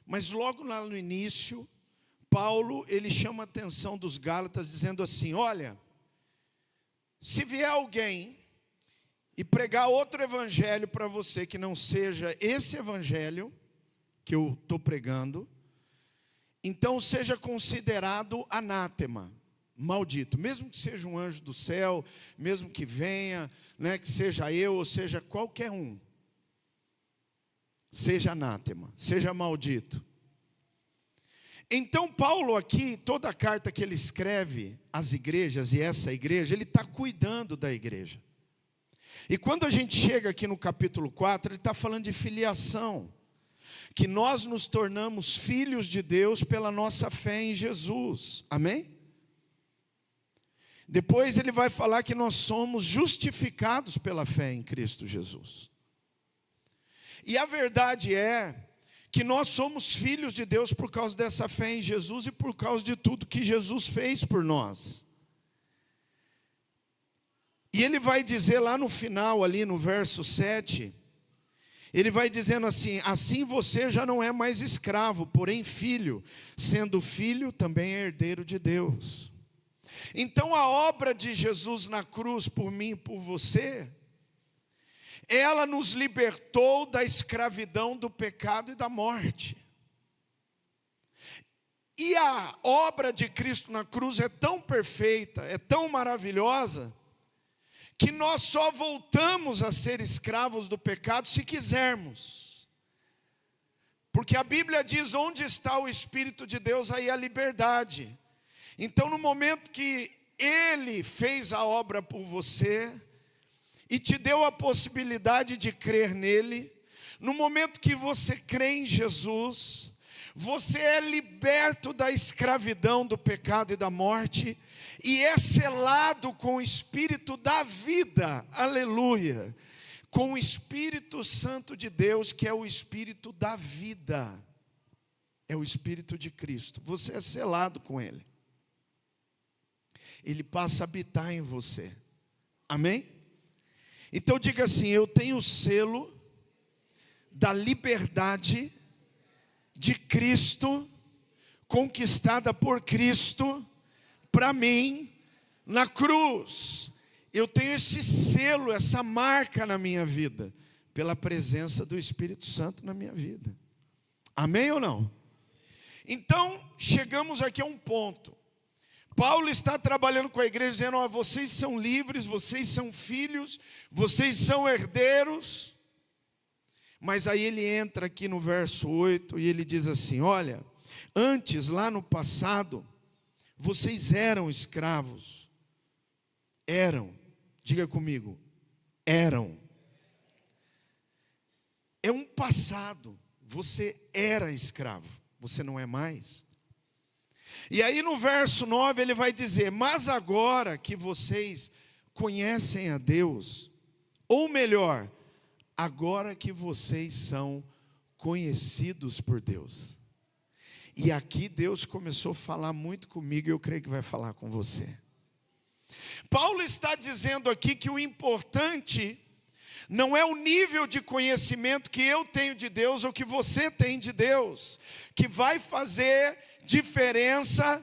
mas logo lá no início, Paulo, ele chama a atenção dos Gálatas dizendo assim: olha, se vier alguém e pregar outro evangelho para você que não seja esse evangelho que eu estou pregando, então seja considerado anátema, maldito, mesmo que seja um anjo do céu, mesmo que venha, né, que seja eu, ou seja qualquer um, seja anátema, seja maldito. Então Paulo aqui, toda a carta que ele escreve às igrejas, e essa igreja, ele está cuidando da igreja. E quando a gente chega aqui no capítulo 4, ele está falando de filiação, que nós nos tornamos filhos de Deus pela nossa fé em Jesus, amém? Depois ele vai falar que nós somos justificados pela fé em Cristo Jesus. E a verdade é que nós somos filhos de Deus por causa dessa fé em Jesus e por causa de tudo que Jesus fez por nós. E ele vai dizer lá no final, ali no verso 7, ele vai dizendo assim: assim você já não é mais escravo, porém filho, sendo filho também é herdeiro de Deus. Então a obra de Jesus na cruz por mim e por você, ela nos libertou da escravidão, do pecado e da morte. E a obra de Cristo na cruz é tão perfeita, é tão maravilhosa, que nós só voltamos a ser escravos do pecado se quisermos. Porque a Bíblia diz: onde está o Espírito de Deus, aí a liberdade. Então no momento que Ele fez a obra por você, e te deu a possibilidade de crer nele, no momento que você crê em Jesus, você é liberto da escravidão, do pecado e da morte, e é selado com o Espírito da vida, aleluia, com o Espírito Santo de Deus, que é o Espírito da vida, é o Espírito de Cristo. Você é selado com Ele, Ele passa a habitar em você, amém? Então diga assim: eu tenho o selo da liberdade de Cristo, conquistada por Cristo, para mim, na cruz. Eu tenho esse selo, essa marca na minha vida, pela presença do Espírito Santo na minha vida. Amém ou não? Então, chegamos aqui a um ponto. Paulo está trabalhando com a igreja, dizendo: ó, vocês são livres, vocês são filhos, vocês são herdeiros. Mas aí ele entra aqui no verso 8 e ele diz assim: olha, antes, lá no passado, vocês eram escravos. Eram, diga comigo, eram. É um passado, você era escravo, você não é mais. E aí no verso 9 ele vai dizer: mas agora que vocês conhecem a Deus, ou melhor, agora que vocês são conhecidos por Deus. E aqui Deus começou a falar muito comigo, e eu creio que vai falar com você. Paulo está dizendo aqui que o importante não é o nível de conhecimento que eu tenho de Deus ou que você tem de Deus, que vai fazer diferença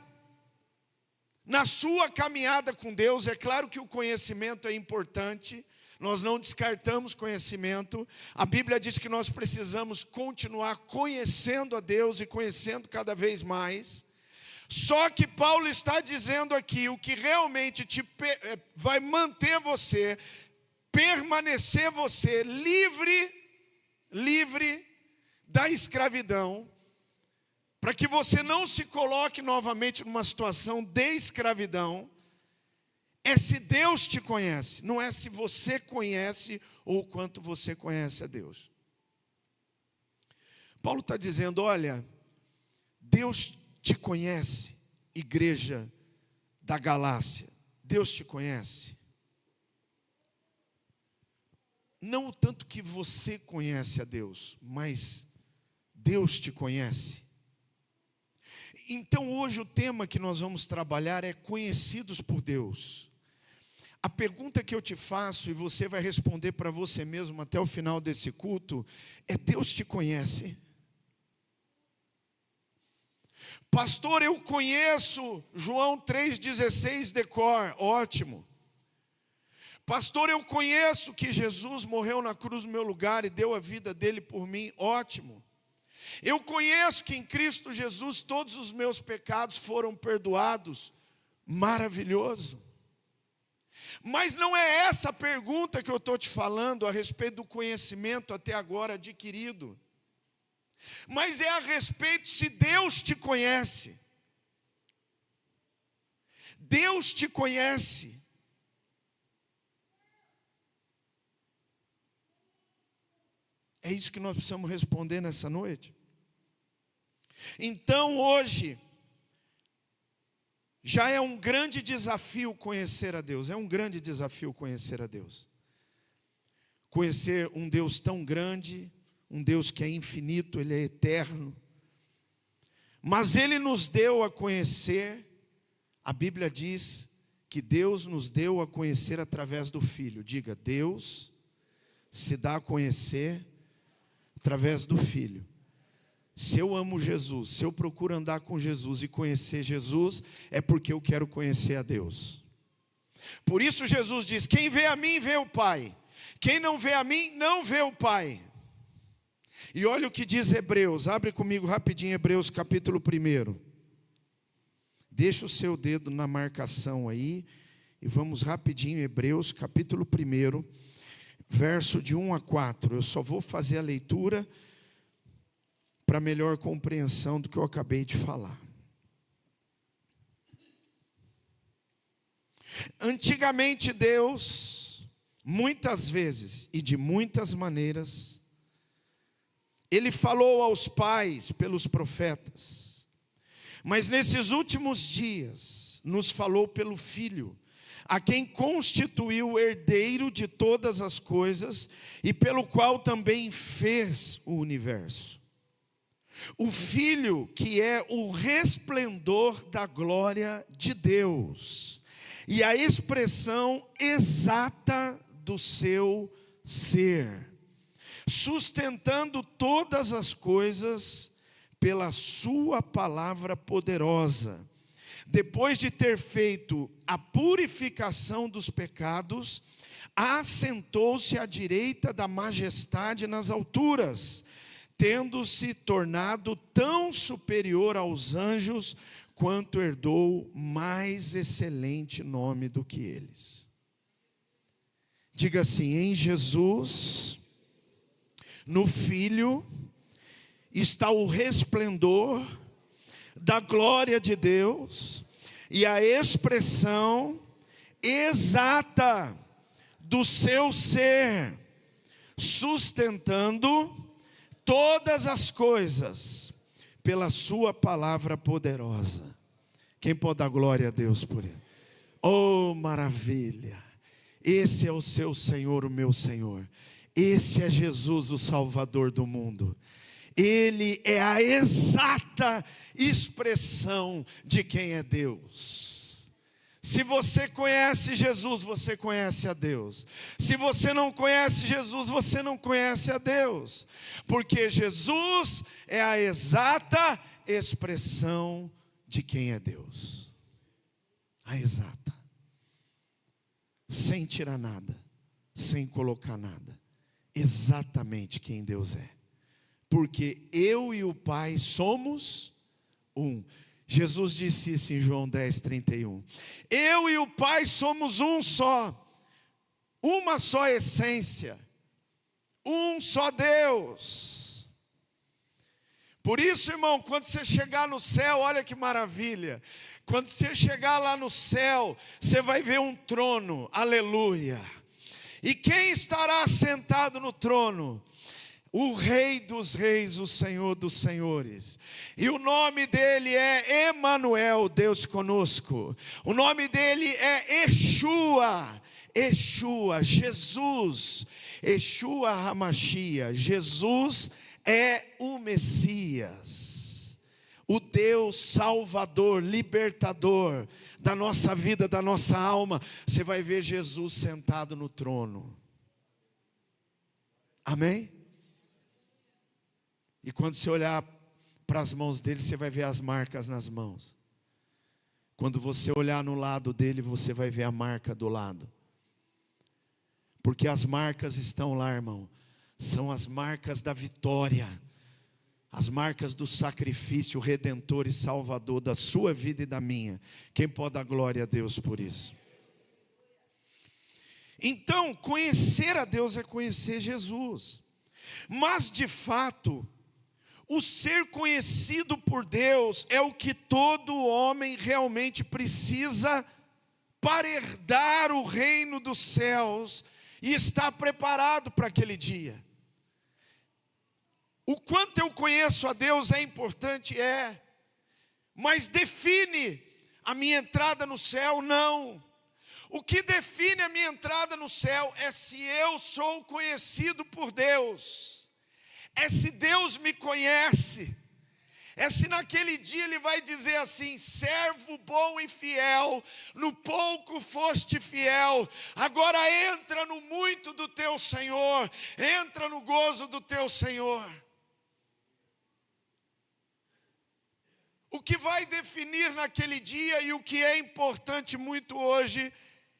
na sua caminhada com Deus. É claro que o conhecimento é importante, nós não descartamos conhecimento. A Bíblia diz que nós precisamos continuar conhecendo a Deus e conhecendo cada vez mais. Só que Paulo está dizendo aqui, o que realmente vai manter você, permanecer você livre da escravidão, para que você não se coloque novamente numa situação de escravidão, é se Deus te conhece, não é se você conhece ou o quanto você conhece a Deus. Paulo está dizendo: olha, Deus te conhece, igreja da Galácia, Deus te conhece. Não o tanto que você conhece a Deus, mas Deus te conhece. Então hoje o tema que nós vamos trabalhar é conhecidos por Deus. A pergunta que eu te faço, e você vai responder para você mesmo até o final desse culto, é: Deus te conhece? Pastor, eu conheço João 3,16 de cor, ótimo. Pastor, eu conheço que Jesus morreu na cruz no meu lugar e deu a vida dele por mim, ótimo. Eu conheço que em Cristo Jesus todos os meus pecados foram perdoados, maravilhoso. Mas não é essa a pergunta que eu estou te falando a respeito do conhecimento até agora adquirido. Mas é a respeito se Deus te conhece. Deus te conhece. É isso que nós precisamos responder nessa noite. Então hoje, já é um grande desafio conhecer a Deus. É um grande desafio conhecer a Deus. Conhecer um Deus tão grande, um Deus que é infinito, Ele é eterno. Mas Ele nos deu a conhecer, a Bíblia diz que Deus nos deu a conhecer através do Filho. Diga, Deus se dá a conhecer através do Filho. Se eu amo Jesus, se eu procuro andar com Jesus e conhecer Jesus, é porque eu quero conhecer a Deus. Por isso Jesus diz, quem vê a mim, vê o Pai. Quem não vê a mim, não vê o Pai. E olha o que diz Hebreus, abre comigo rapidinho Hebreus capítulo 1. Deixa o seu dedo na marcação aí, e vamos rapidinho Hebreus capítulo 1, verso de 1 a 4. Eu só vou fazer a leitura para melhor compreensão do que eu acabei de falar. Antigamente Deus, muitas vezes e de muitas maneiras, Ele falou aos pais pelos profetas, mas nesses últimos dias nos falou pelo Filho, a quem constituiu o herdeiro de todas as coisas e pelo qual também fez o universo. O Filho que é o resplendor da glória de Deus e a expressão exata do seu ser, sustentando todas as coisas pela sua palavra poderosa. Depois de ter feito a purificação dos pecados, assentou-se à direita da majestade nas alturas, tendo-se tornado tão superior aos anjos, quanto herdou mais excelente nome do que eles. Diga assim, em Jesus, no Filho, está o resplendor da glória de Deus e a expressão exata do seu ser, sustentando todas as coisas pela sua palavra poderosa. Quem pode dar glória a Deus por ele? Oh, maravilha! Esse é o seu Senhor, o meu Senhor. Esse é Jesus, o Salvador do mundo. Ele é a exata expressão de quem é Deus. Se você conhece Jesus, você conhece a Deus. Se você não conhece Jesus, você não conhece a Deus. Porque Jesus é a exata expressão de quem é Deus. A exata. Sem tirar nada, sem colocar nada. Exatamente quem Deus é. Porque eu e o Pai somos um. Jesus disse isso em João 10:31. Eu e o Pai somos um só, uma só essência, um só Deus. Por isso, irmão, quando você chegar no céu, olha que maravilha. Quando você chegar lá no céu, você vai ver um trono, aleluia. E quem estará sentado no trono? O Rei dos Reis, o Senhor dos Senhores. E o nome dele é Emanuel, Deus conosco. O nome dele é Yeshua, Yeshua, Jesus. Yeshua HaMashiach, Jesus é o Messias. O Deus Salvador, libertador da nossa vida, da nossa alma. Você vai ver Jesus sentado no trono. Amém? E quando você olhar para as mãos dele, você vai ver as marcas nas mãos. Quando você olhar no lado dele, você vai ver a marca do lado. Porque as marcas estão lá, irmão. São as marcas da vitória. As marcas do sacrifício redentor e salvador da sua vida e da minha. Quem pode dar glória a Deus por isso? Então, conhecer a Deus é conhecer Jesus. Mas, de fato, o ser conhecido por Deus é o que todo homem realmente precisa para herdar o reino dos céus e estar preparado para aquele dia. O quanto eu conheço a Deus é importante, mas define a minha entrada no céu, não. O que define a minha entrada no céu é se eu sou conhecido por Deus, é se Deus me conhece, é se naquele dia Ele vai dizer assim: servo bom e fiel, no pouco foste fiel, agora entra no muito do teu Senhor, entra no gozo do teu Senhor. O que vai definir naquele dia e o que é importante muito hoje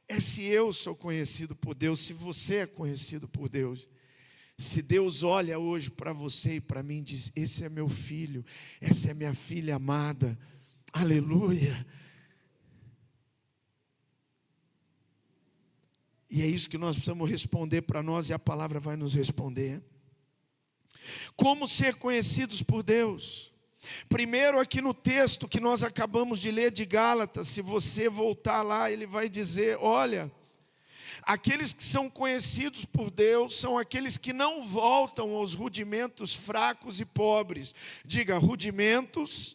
é se eu sou conhecido por Deus, se você é conhecido por Deus. Se Deus olha hoje para você e para mim e diz: esse é meu filho, essa é minha filha amada, aleluia. E é isso que nós precisamos responder para nós, e a palavra vai nos responder. Como ser conhecidos por Deus? Primeiro, aqui no texto que nós acabamos de ler de Gálatas, se você voltar lá, ele vai dizer: olha, aqueles que são conhecidos por Deus são aqueles que não voltam aos rudimentos fracos e pobres. Diga, rudimentos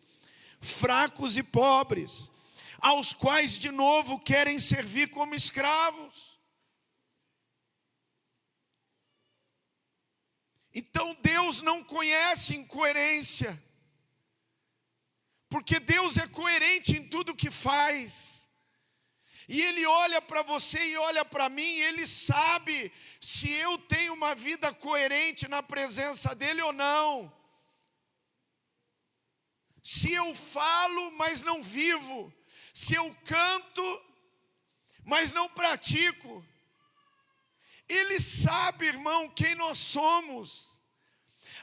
fracos e pobres, aos quais de novo querem servir como escravos. Então Deus não conhece incoerência, porque Deus é coerente em tudo que faz. E Ele olha para você e olha para mim, e Ele sabe se eu tenho uma vida coerente na presença dEle ou não. Se eu falo, mas não vivo. Se eu canto, mas não pratico. Ele sabe, irmão, quem nós somos.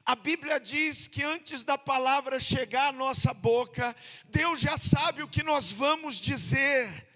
A Bíblia diz que antes da palavra chegar à nossa boca, Deus já sabe o que nós vamos dizer,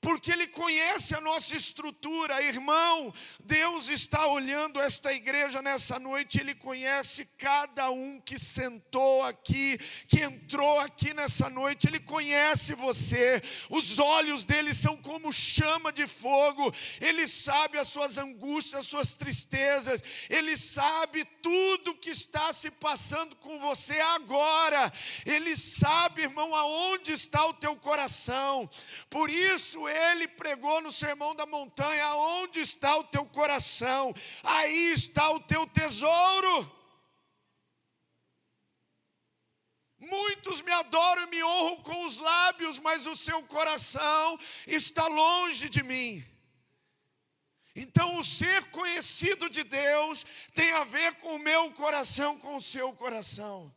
porque Ele conhece a nossa estrutura. Irmão, Deus está olhando esta igreja nessa noite, Ele conhece cada um que sentou aqui, que entrou aqui nessa noite, Ele conhece você. Os olhos dEle são como chama de fogo, Ele sabe as suas angústias, as suas tristezas, Ele sabe tudo que está se passando com você agora, Ele sabe, irmão, aonde está o teu coração. Por isso Ele pregou no Sermão da Montanha: aonde está o teu coração, aí está o teu tesouro. Muitos me adoram e me honram com os lábios, mas o seu coração está longe de mim. Então o ser conhecido de Deus tem a ver com o meu coração, com o seu coração.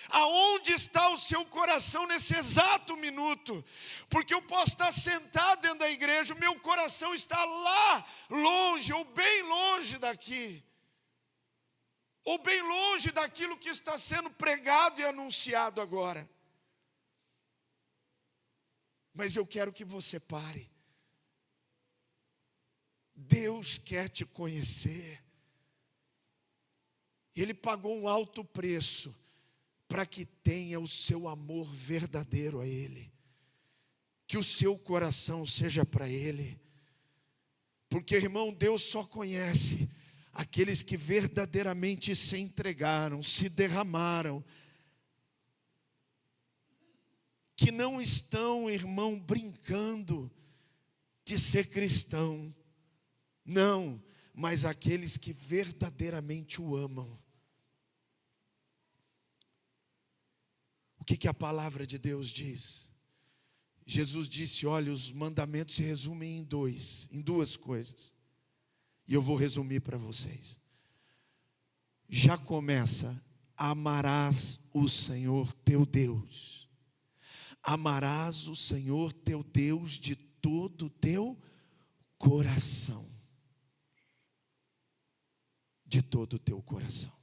Aonde está o seu coração nesse exato minuto? Porque eu posso estar sentado dentro da igreja, o meu coração está lá longe, ou bem longe daqui, ou bem longe daquilo que está sendo pregado e anunciado agora. Mas eu quero que você pare. Deus quer te conhecer. Ele pagou um alto preço para que tenha o seu amor verdadeiro a Ele, que o seu coração seja para Ele, porque, irmão, Deus só conhece aqueles que verdadeiramente se entregaram, se derramaram, que não estão, irmão, brincando de ser cristão, não, mas aqueles que verdadeiramente o amam. O que a palavra de Deus diz? Jesus disse: olha, os mandamentos se resumem em duas coisas, e eu vou resumir para vocês. Já começa amarás o Senhor teu Deus. Amarás o Senhor teu Deus de todo o teu coração. De todo o teu coração.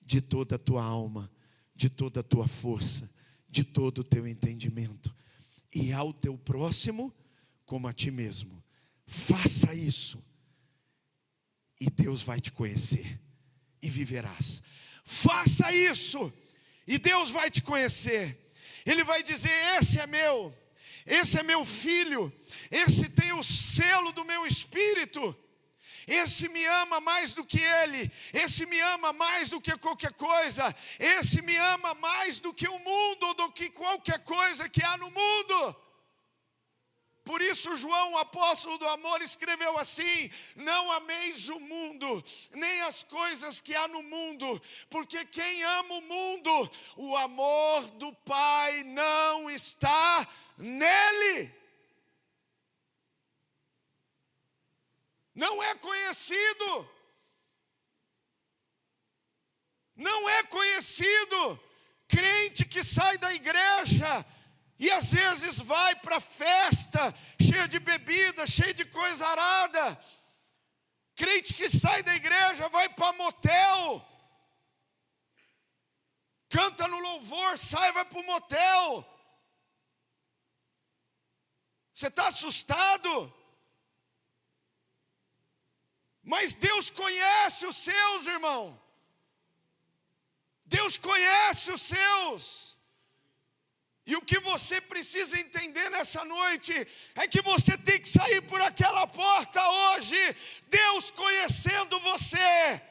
De toda a tua alma. De toda a tua força. De todo o teu entendimento. E ao teu próximo como a ti mesmo. Faça isso. E Deus vai te conhecer. E viverás. Faça isso. E Deus vai te conhecer. Ele vai dizer: esse é meu. Esse é meu filho. Esse tem o selo do meu espírito. Esse me ama mais do que ele. Esse me ama mais do que qualquer coisa. Esse me ama mais do que o mundo, ou do que qualquer coisa que há no mundo. Por isso João, o apóstolo do amor, escreveu assim: não ameis o mundo, nem as coisas que há no mundo, porque quem ama o mundo, o amor do Pai não está nele. Não é conhecido. Não é conhecido. Crente que sai da igreja e às vezes vai para festa, cheia de bebida, cheia de coisa arada. Crente que sai da igreja, vai para motel. Canta no louvor, sai, vai para o motel. Você está assustado? Mas Deus conhece os seus, irmão. Deus conhece os seus. E o que você precisa entender nessa noite é que você tem que sair por aquela porta hoje, Deus conhecendo você,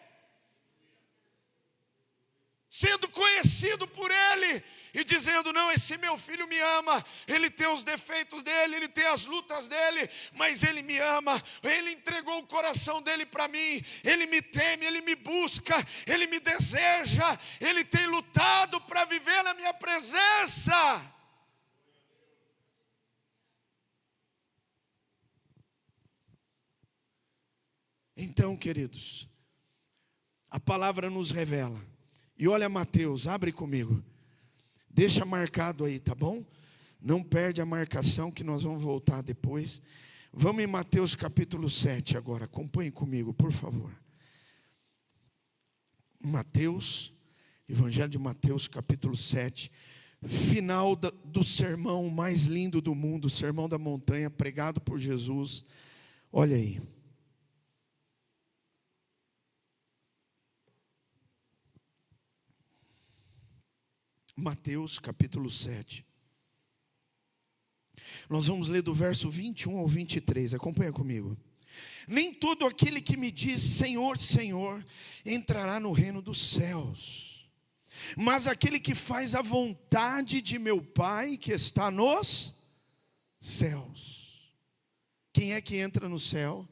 sendo conhecido por Ele, e dizendo: não, esse meu filho me ama, ele tem os defeitos dele, ele tem as lutas dele, mas ele me ama, ele entregou o coração dele para mim, ele me teme, ele me busca, ele me deseja, ele tem lutado para viver na minha presença. Então, queridos, a palavra nos revela, e olha Mateus, abre comigo. Deixa marcado aí, tá bom? Não perde a marcação que nós vamos voltar depois. Vamos em Mateus capítulo 7 agora. Acompanhe comigo, por favor. Mateus, Evangelho de Mateus capítulo 7. Final do sermão mais lindo do mundo, o Sermão da Montanha, pregado por Jesus. Olha aí. Mateus capítulo 7. Nós vamos ler do verso 21 ao 23. Acompanha comigo. Nem todo aquele que me diz Senhor, Senhor, entrará no reino dos céus, mas aquele que faz a vontade de meu Pai que está nos céus. Quem é que entra no céu?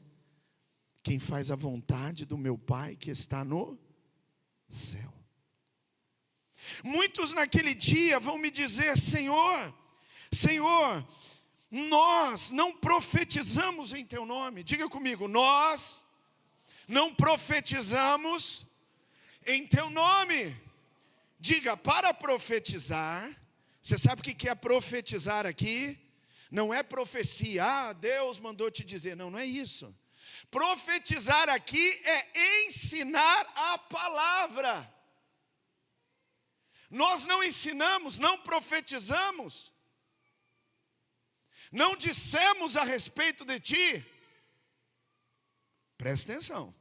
Quem faz a vontade do meu Pai que está no céu. Muitos naquele dia vão me dizer: Senhor, Senhor, nós não profetizamos em teu nome. Diga comigo: nós não profetizamos em teu nome. Diga: para profetizar, você sabe o que é profetizar aqui? Não é profecia, Deus mandou te dizer. Não, não é isso. Profetizar aqui é ensinar a palavra. Nós não ensinamos, não profetizamos, não dissemos a respeito de ti. Presta atenção.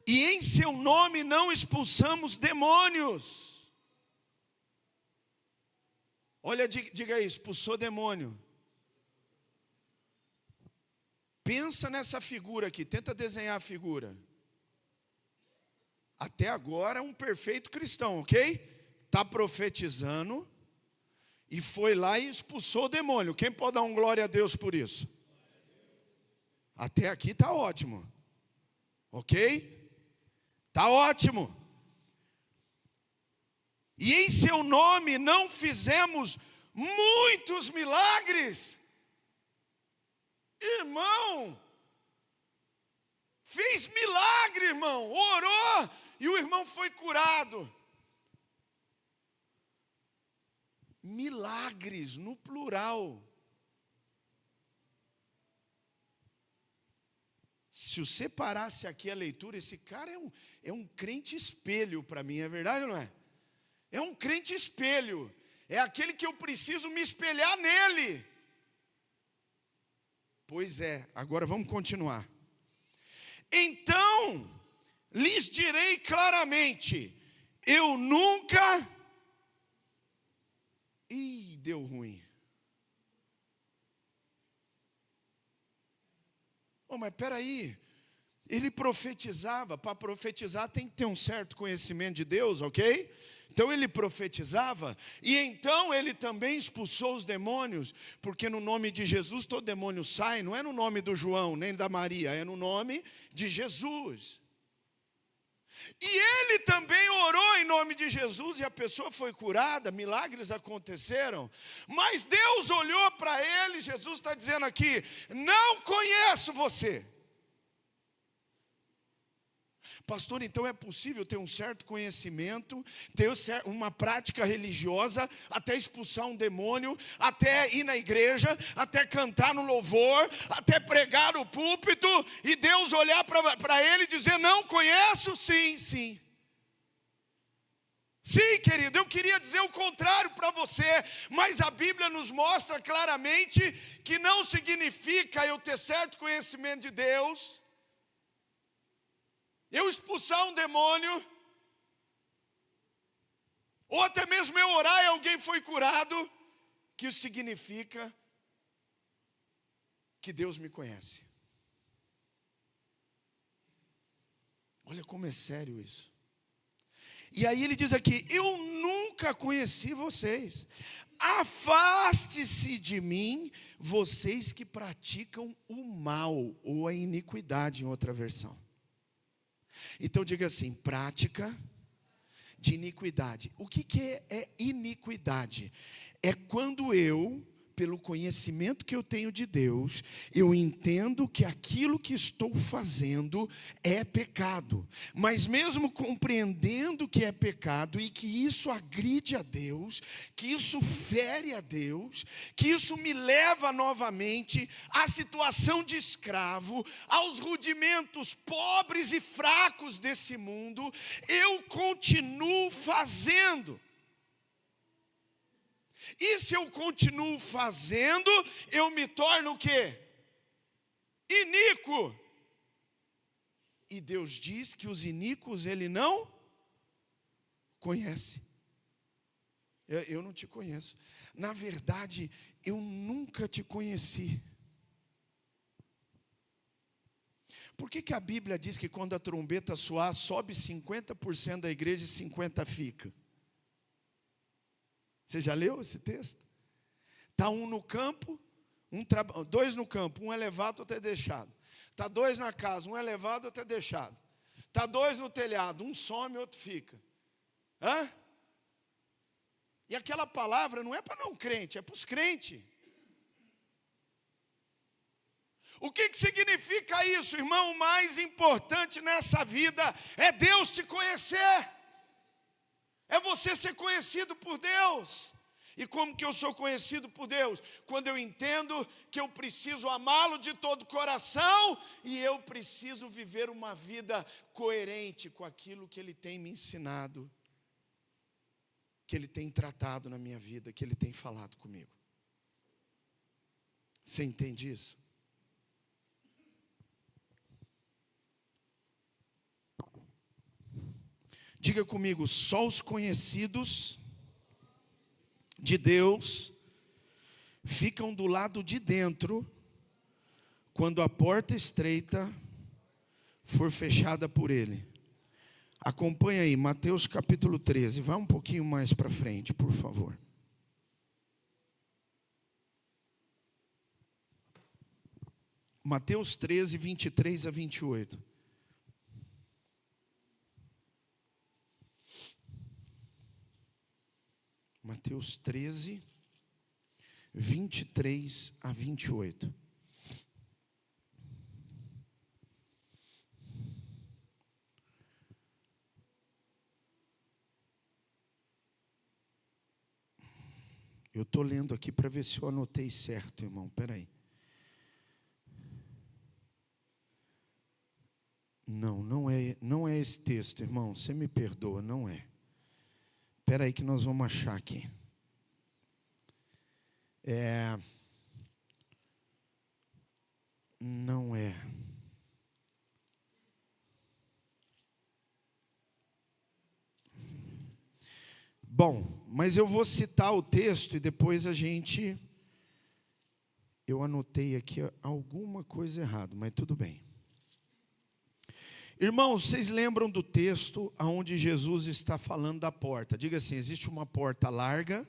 E em seu nome não expulsamos demônios. Olha, diga aí, expulsou demônio. Pensa nessa figura aqui, tenta desenhar a figura. Até agora um perfeito cristão, ok? Está profetizando e foi lá e expulsou o demônio. Quem pode dar um glória a Deus por isso? Até aqui está ótimo, ok? Está ótimo. E em seu nome não fizemos muitos milagres. Irmão, fez milagre, irmão, orou. e o irmão foi curado. Milagres no plural. Se você parasse aqui a leitura, esse cara é um crente espelho para mim, é verdade ou não é? É um crente espelho, é aquele que eu preciso me espelhar nele. Pois é, agora vamos continuar. Então, lhes direi claramente, eu nunca... Ih, deu ruim. Oh, mas espera aí, ele profetizava. Para profetizar tem que ter um certo conhecimento de Deus, ok? Então ele profetizava, e então ele também expulsou os demônios, porque no nome de Jesus todo demônio sai, não é no nome do João, nem da Maria, é no nome de Jesus. E ele também orou em nome de Jesus, e a pessoa foi curada, milagres aconteceram, mas Deus olhou para ele, Jesus está dizendo aqui, não conheço você. Pastor, então é possível ter um certo conhecimento, ter uma prática religiosa, até expulsar um demônio, até ir na igreja, até cantar no louvor, até pregar no púlpito, e Deus olhar para ele e dizer, não conheço? Sim, sim. Sim, querido, eu queria dizer o contrário para você, mas a Bíblia nos mostra claramente que não significa eu ter certo conhecimento de Deus, eu expulsar um demônio, ou até mesmo eu orar e alguém foi curado, que isso significa que Deus me conhece. Olha como é sério isso. E aí ele diz aqui, eu nunca conheci vocês, afaste-se de mim, vocês que praticam o mal, ou a iniquidade em outra versão. Então diga assim, prática de iniquidade. O que é iniquidade? É quando eu, pelo conhecimento que eu tenho de Deus, eu entendo que aquilo que estou fazendo é pecado. Mas mesmo compreendendo que é pecado e que isso agride a Deus, que isso fere a Deus, que isso me leva novamente à situação de escravo, aos rudimentos pobres e fracos desse mundo, eu continuo fazendo. E se eu continuo fazendo, eu me torno o quê? Iníquo. E Deus diz que os iníquos Ele não conhece. Eu não te conheço. Na verdade, eu nunca te conheci. Por que a Bíblia diz que quando a trombeta soar, sobe 50% da igreja e 50% fica? Você já leu esse texto? Está um no campo, dois no campo, um é levado, outro é deixado. Está dois na casa, um é levado, outro é deixado. Está dois no telhado, um some, outro fica. Hã? E aquela palavra não é para não crente, é para os crentes. O que significa isso, irmão? O mais importante nessa vida é Deus te conhecer. É você ser conhecido por Deus. E como que eu sou conhecido por Deus? Quando eu entendo que eu preciso amá-lo de todo o coração e eu preciso viver uma vida coerente com aquilo que Ele tem me ensinado, que Ele tem tratado na minha vida, que Ele tem falado comigo. Você entende isso? Diga comigo, só os conhecidos de Deus ficam do lado de dentro quando a porta estreita for fechada por Ele. Acompanha aí, Mateus capítulo 13, vá um pouquinho mais para frente, por favor. Mateus 13, 23 a 28. Mateus 13, 23 a 28. Eu estou lendo aqui para ver se eu anotei certo, irmão. Espera aí. Não é esse texto, irmão. Você me perdoa, não é. Espera aí que nós vamos achar aqui. Não é. Bom, mas eu vou citar o texto e depois eu anotei aqui alguma coisa errada, mas tudo bem. Irmãos, vocês lembram do texto onde Jesus está falando da porta? Diga assim, existe uma porta larga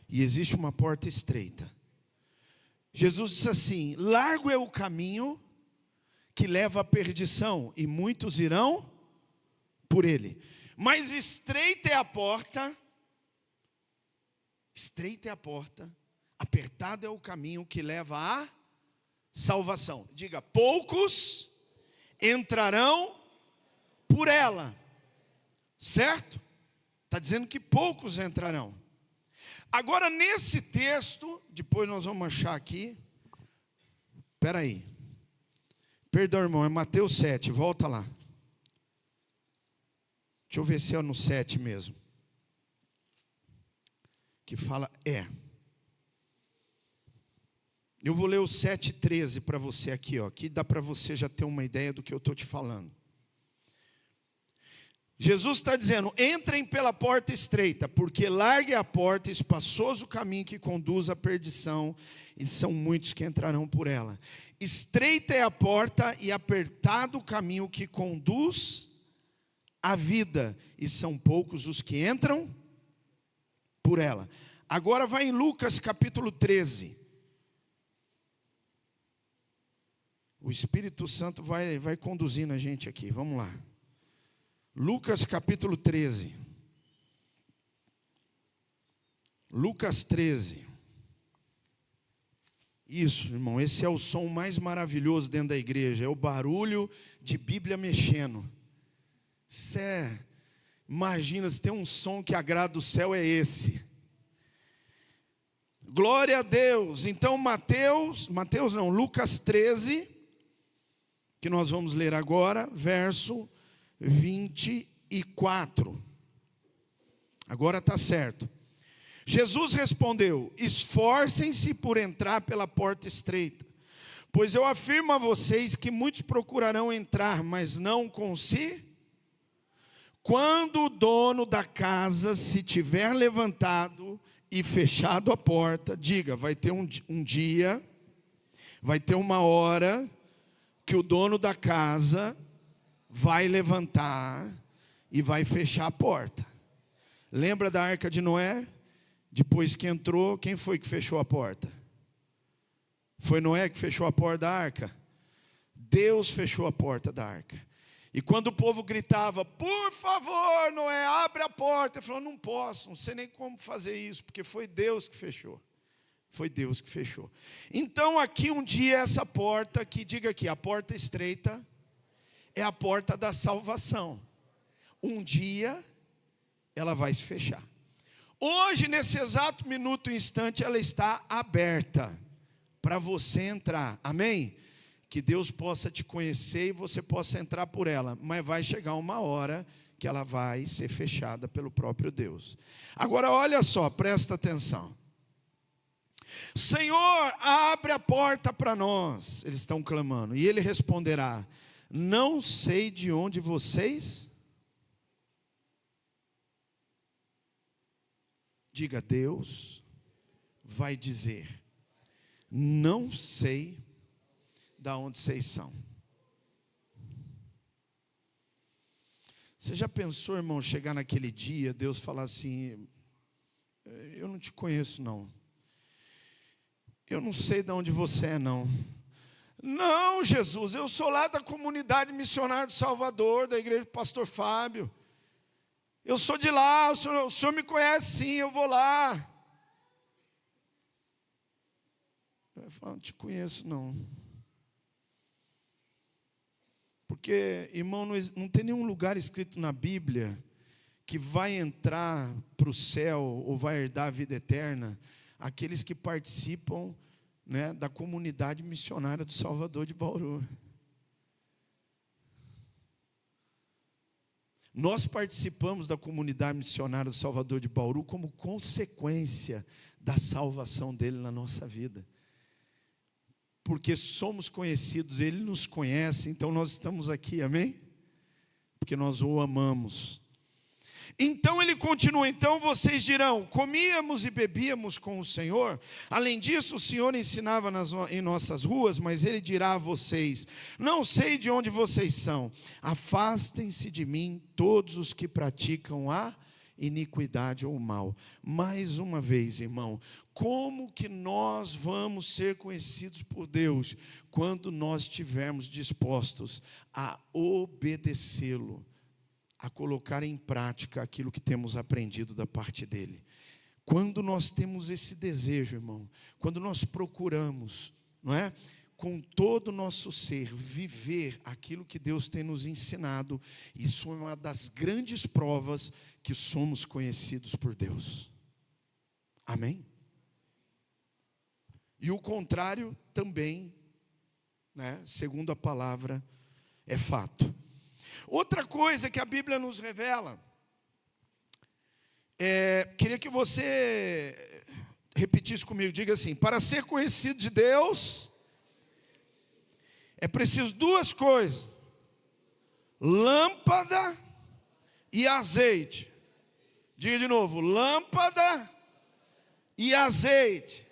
e existe uma porta estreita. Jesus disse assim, largo é o caminho que leva à perdição, e muitos irão por ele. Mas estreita é a porta, apertado é o caminho que leva à salvação. Diga, poucos entrarão por ela, certo? Está dizendo que poucos entrarão. Agora nesse texto, depois nós vamos achar aqui, espera aí, perdão irmão, é Mateus 7, volta lá. Deixa eu ver se é no 7 mesmo. Que fala, Eu vou ler o 7,13 para você aqui, ó. Aqui dá para você já ter uma ideia do que eu estou te falando. Jesus está dizendo, entrem pela porta estreita, porque larga é a porta, espaçoso o caminho que conduz à perdição, e são muitos que entrarão por ela. Estreita é a porta e apertado o caminho que conduz à vida, e são poucos os que entram por ela. Agora vai em Lucas capítulo 13. O Espírito Santo vai conduzindo a gente aqui, vamos lá. Lucas capítulo 13. Lucas 13. Isso, irmão, esse é o som mais maravilhoso dentro da igreja, é o barulho de Bíblia mexendo. Imagina, se tem um som que agrada o céu, é esse. Glória a Deus. Então Lucas 13, que nós vamos ler agora, verso 24. Agora está certo. Jesus respondeu, esforcem-se por entrar pela porta estreita, pois eu afirmo a vocês que muitos procurarão entrar, mas não conseguirão. Quando o dono da casa se tiver levantado e fechado a porta, diga, vai ter um dia, vai ter uma hora, que o dono da casa vai levantar e vai fechar a porta. Lembra da arca de Noé? Depois que entrou, quem foi que fechou a porta? Foi Noé que fechou a porta da arca? Deus fechou a porta da arca. E quando o povo gritava, por favor, Noé, abre a porta. Ele falou, não posso, não sei nem como fazer isso, porque foi Deus que fechou. Foi Deus que fechou. Então aqui um dia essa porta, que diga aqui, a porta estreita, é a porta da salvação. Um dia ela vai se fechar. Hoje, nesse exato minuto e instante, ela está aberta para você entrar. Amém? Que Deus possa te conhecer e você possa entrar por ela. Mas vai chegar uma hora que ela vai ser fechada pelo próprio Deus. Agora olha só, presta atenção. Senhor, abre a porta para nós. Eles estão clamando. E ele responderá, não sei de onde vocês... Diga, Deus vai dizer, não sei de onde vocês são. Você já pensou, irmão, chegar naquele dia, Deus falar assim, eu não te conheço não. Eu não sei de onde você é não. Não, Jesus, eu sou lá da comunidade missionária do Salvador, da igreja do pastor Fábio. Eu sou de lá, o senhor me conhece sim, eu vou lá. Eu falo, não te conheço não. Porque, irmão, não tem nenhum lugar escrito na Bíblia que vai entrar para o céu ou vai herdar a vida eterna aqueles que participam, né, da comunidade missionária do Salvador de Bauru. Nós participamos da comunidade missionária do Salvador de Bauru como consequência da salvação dele na nossa vida. Porque somos conhecidos, ele nos conhece, então nós estamos aqui, amém? Porque nós o amamos. Então ele continua, então vocês dirão, comíamos e bebíamos com o Senhor, além disso o Senhor ensinava em nossas ruas, mas ele dirá a vocês, não sei de onde vocês são, afastem-se de mim todos os que praticam a iniquidade ou o mal. Mais uma vez, irmão, como que nós vamos ser conhecidos por Deus, quando nós estivermos dispostos a obedecê-lo, a colocar em prática aquilo que temos aprendido da parte dele? Quando nós temos esse desejo, irmão, quando nós procuramos, não é, com todo o nosso ser, viver aquilo que Deus tem nos ensinado, isso é uma das grandes provas que somos conhecidos por Deus. Amém? E o contrário também, né, segundo a palavra, é fato. Outra coisa que a Bíblia nos revela, queria que você repetisse comigo, diga assim: para ser conhecido de Deus, é preciso duas coisas: lâmpada e azeite. Diga de novo: lâmpada e azeite.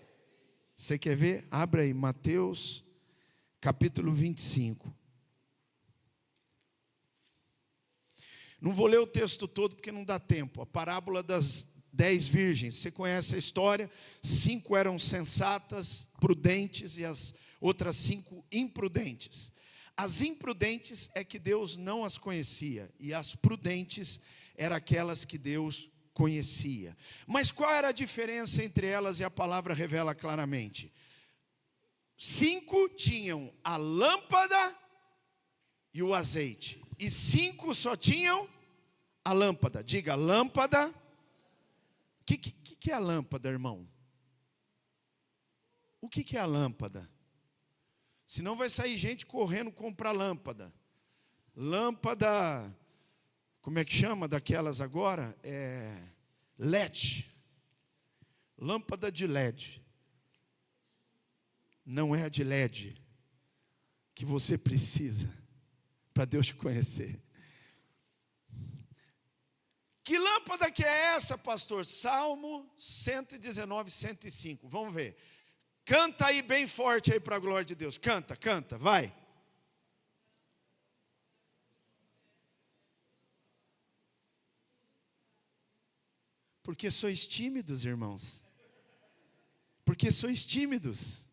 Você quer ver? Abra aí Mateus capítulo 25. Não vou ler o texto todo porque não dá tempo. A parábola das 10 virgens. Você conhece a história? 5 eram sensatas, prudentes, e as outras 5 imprudentes. As imprudentes é que Deus não as conhecia, e as prudentes eram aquelas que Deus conhecia. Mas qual era a diferença entre elas? E a palavra revela claramente. 5 tinham a lâmpada e o azeite, e 5 só tinham a lâmpada. Diga, lâmpada. O que é a lâmpada, irmão? O que é a lâmpada? Senão vai sair gente correndo comprar lâmpada. Lâmpada, como é que chama daquelas agora? LED. Lâmpada de LED. Não é a de LED que você precisa para Deus te conhecer. Que lâmpada que é essa, pastor? Salmo 119, 105. Vamos ver. Canta aí bem forte aí para a glória de Deus. Canta, canta, vai. Porque sois tímidos, irmãos. Porque sois tímidos.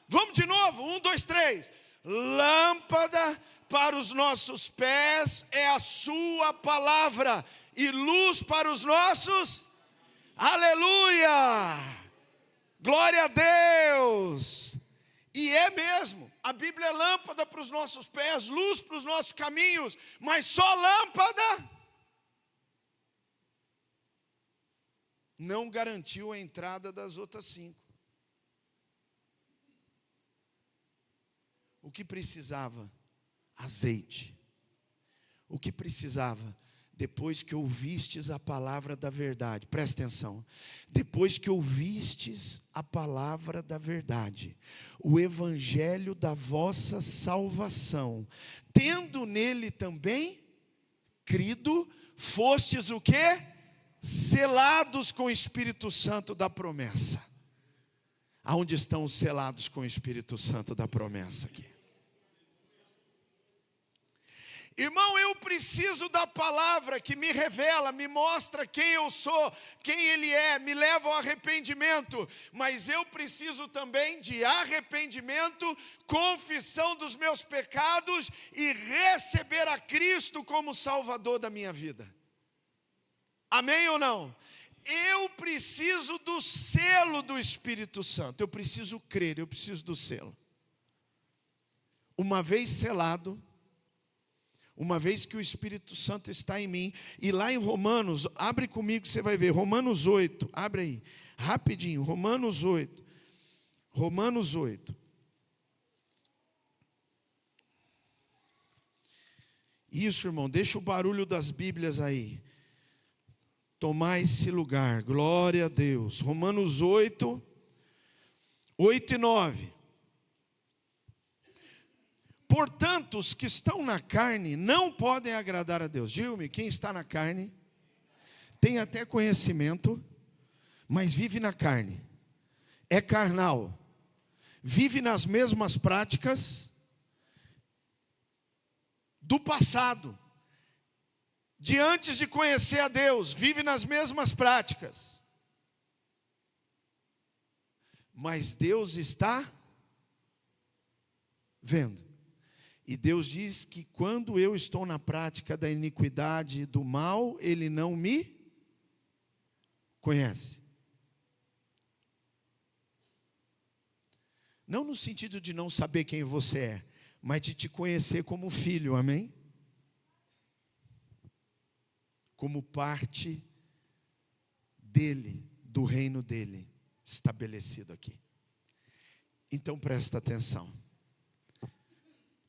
Vamos de novo, 1, 2, 3. Lâmpada para os nossos pés é a sua palavra, e luz para os nossos. Aleluia! Glória a Deus! E é mesmo, a Bíblia é lâmpada para os nossos pés, luz para os nossos caminhos, mas só lâmpada não garantiu a entrada das outras 5. O que precisava? Azeite. O que precisava? Depois que ouvistes a palavra da verdade, presta atenção, depois que ouvistes a palavra da verdade, o evangelho da vossa salvação, tendo nele também crido, fostes o quê? Selados com o Espírito Santo da promessa. Aonde estão os selados com o Espírito Santo da promessa aqui? Irmão, eu preciso da palavra que me revela, me mostra quem eu sou, quem Ele é, me leva ao arrependimento. Mas eu preciso também de arrependimento, confissão dos meus pecados e receber a Cristo como Salvador da minha vida. Amém ou não? Eu preciso do selo do Espírito Santo. Eu preciso crer, eu preciso do selo. Uma vez selado, uma vez que o Espírito Santo está em mim. E lá em Romanos, abre comigo, você vai ver, Romanos 8, abre aí, rapidinho, Romanos 8. Romanos 8. Isso, irmão, deixa o barulho das Bíblias aí. Tomar esse lugar, glória a Deus. Romanos 8, 8 e 9. Portanto, os que estão na carne não podem agradar a Deus. Diga-me, quem está na carne tem até conhecimento, mas vive na carne, é carnal, vive nas mesmas práticas do passado, de antes de conhecer a Deus, vive nas mesmas práticas. Mas Deus está vendo. E Deus diz que quando eu estou na prática da iniquidade e do mal, Ele não me conhece. Não no sentido de não saber quem você é, mas de te conhecer como filho, amém? Como parte dele, do reino dele, estabelecido aqui. Então presta atenção.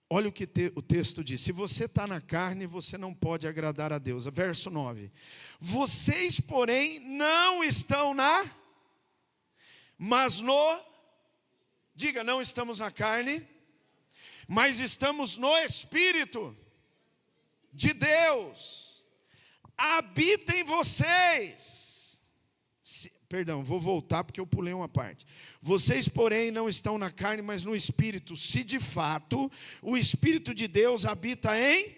Olha o que o texto diz. Se você está na carne, você não pode agradar a Deus. Verso 9. Vocês, porém, não estão mas diga, não estamos na carne, mas estamos no Espírito de Deus. Habita em vocês. Perdão, vou voltar porque eu pulei uma parte. Vocês, porém, não estão na carne, mas no Espírito. Se de fato o Espírito de Deus habita em...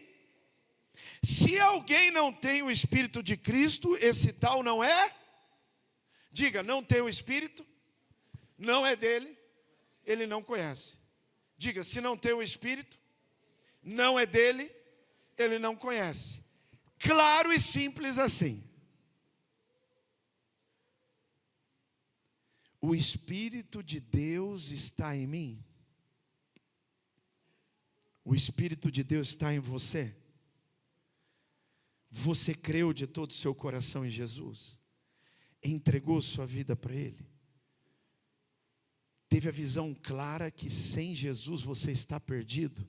Se alguém não tem o Espírito de Cristo, esse tal não é... Diga, não tem o Espírito, não é dele, ele não conhece. Diga, se não tem o Espírito, não é dele, ele não conhece. Claro e simples assim. O Espírito de Deus está em mim? O Espírito de Deus está em você? Você creu de todo o seu coração em Jesus? Entregou sua vida para Ele? Teve a visão clara que sem Jesus você está perdido?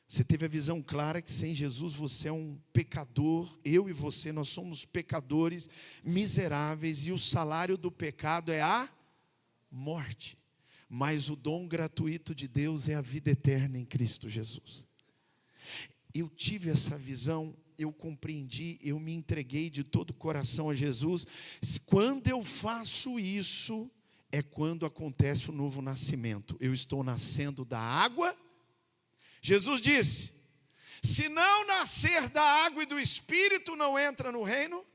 Você teve a visão clara que sem Jesus você é um pecador, eu e você, nós somos pecadores miseráveis, e o salário do pecado é a morte, mas o dom gratuito de Deus é a vida eterna em Cristo Jesus. Eu tive essa visão, eu compreendi, eu me entreguei de todo o coração a Jesus. Quando eu faço isso, é quando acontece o novo nascimento. Eu estou nascendo da água. Jesus disse, se não nascer da água e do Espírito, não entra no reino,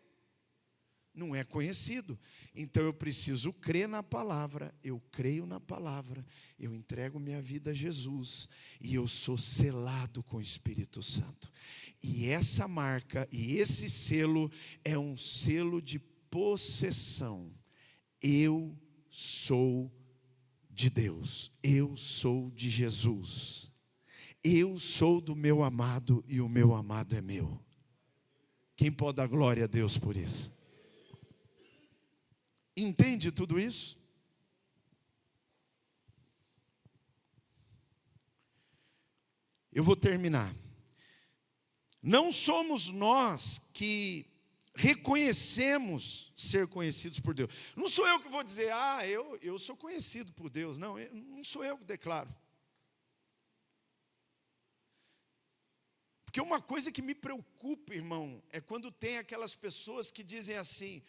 não é conhecido. Então eu preciso crer na palavra, eu creio na palavra, eu entrego minha vida a Jesus, e eu sou selado com o Espírito Santo. E essa marca, e esse selo, é um selo de possessão. Eu sou de Deus, eu sou de Jesus. Eu sou do meu amado e o meu amado é meu. Quem pode dar glória a Deus por isso? Entende tudo isso? Eu vou terminar. Não somos nós que reconhecemos ser conhecidos por Deus. Não sou eu que vou dizer, eu sou conhecido por Deus. Não, não sou eu que declaro. Porque uma coisa que me preocupa, irmão, é quando tem aquelas pessoas que dizem assim,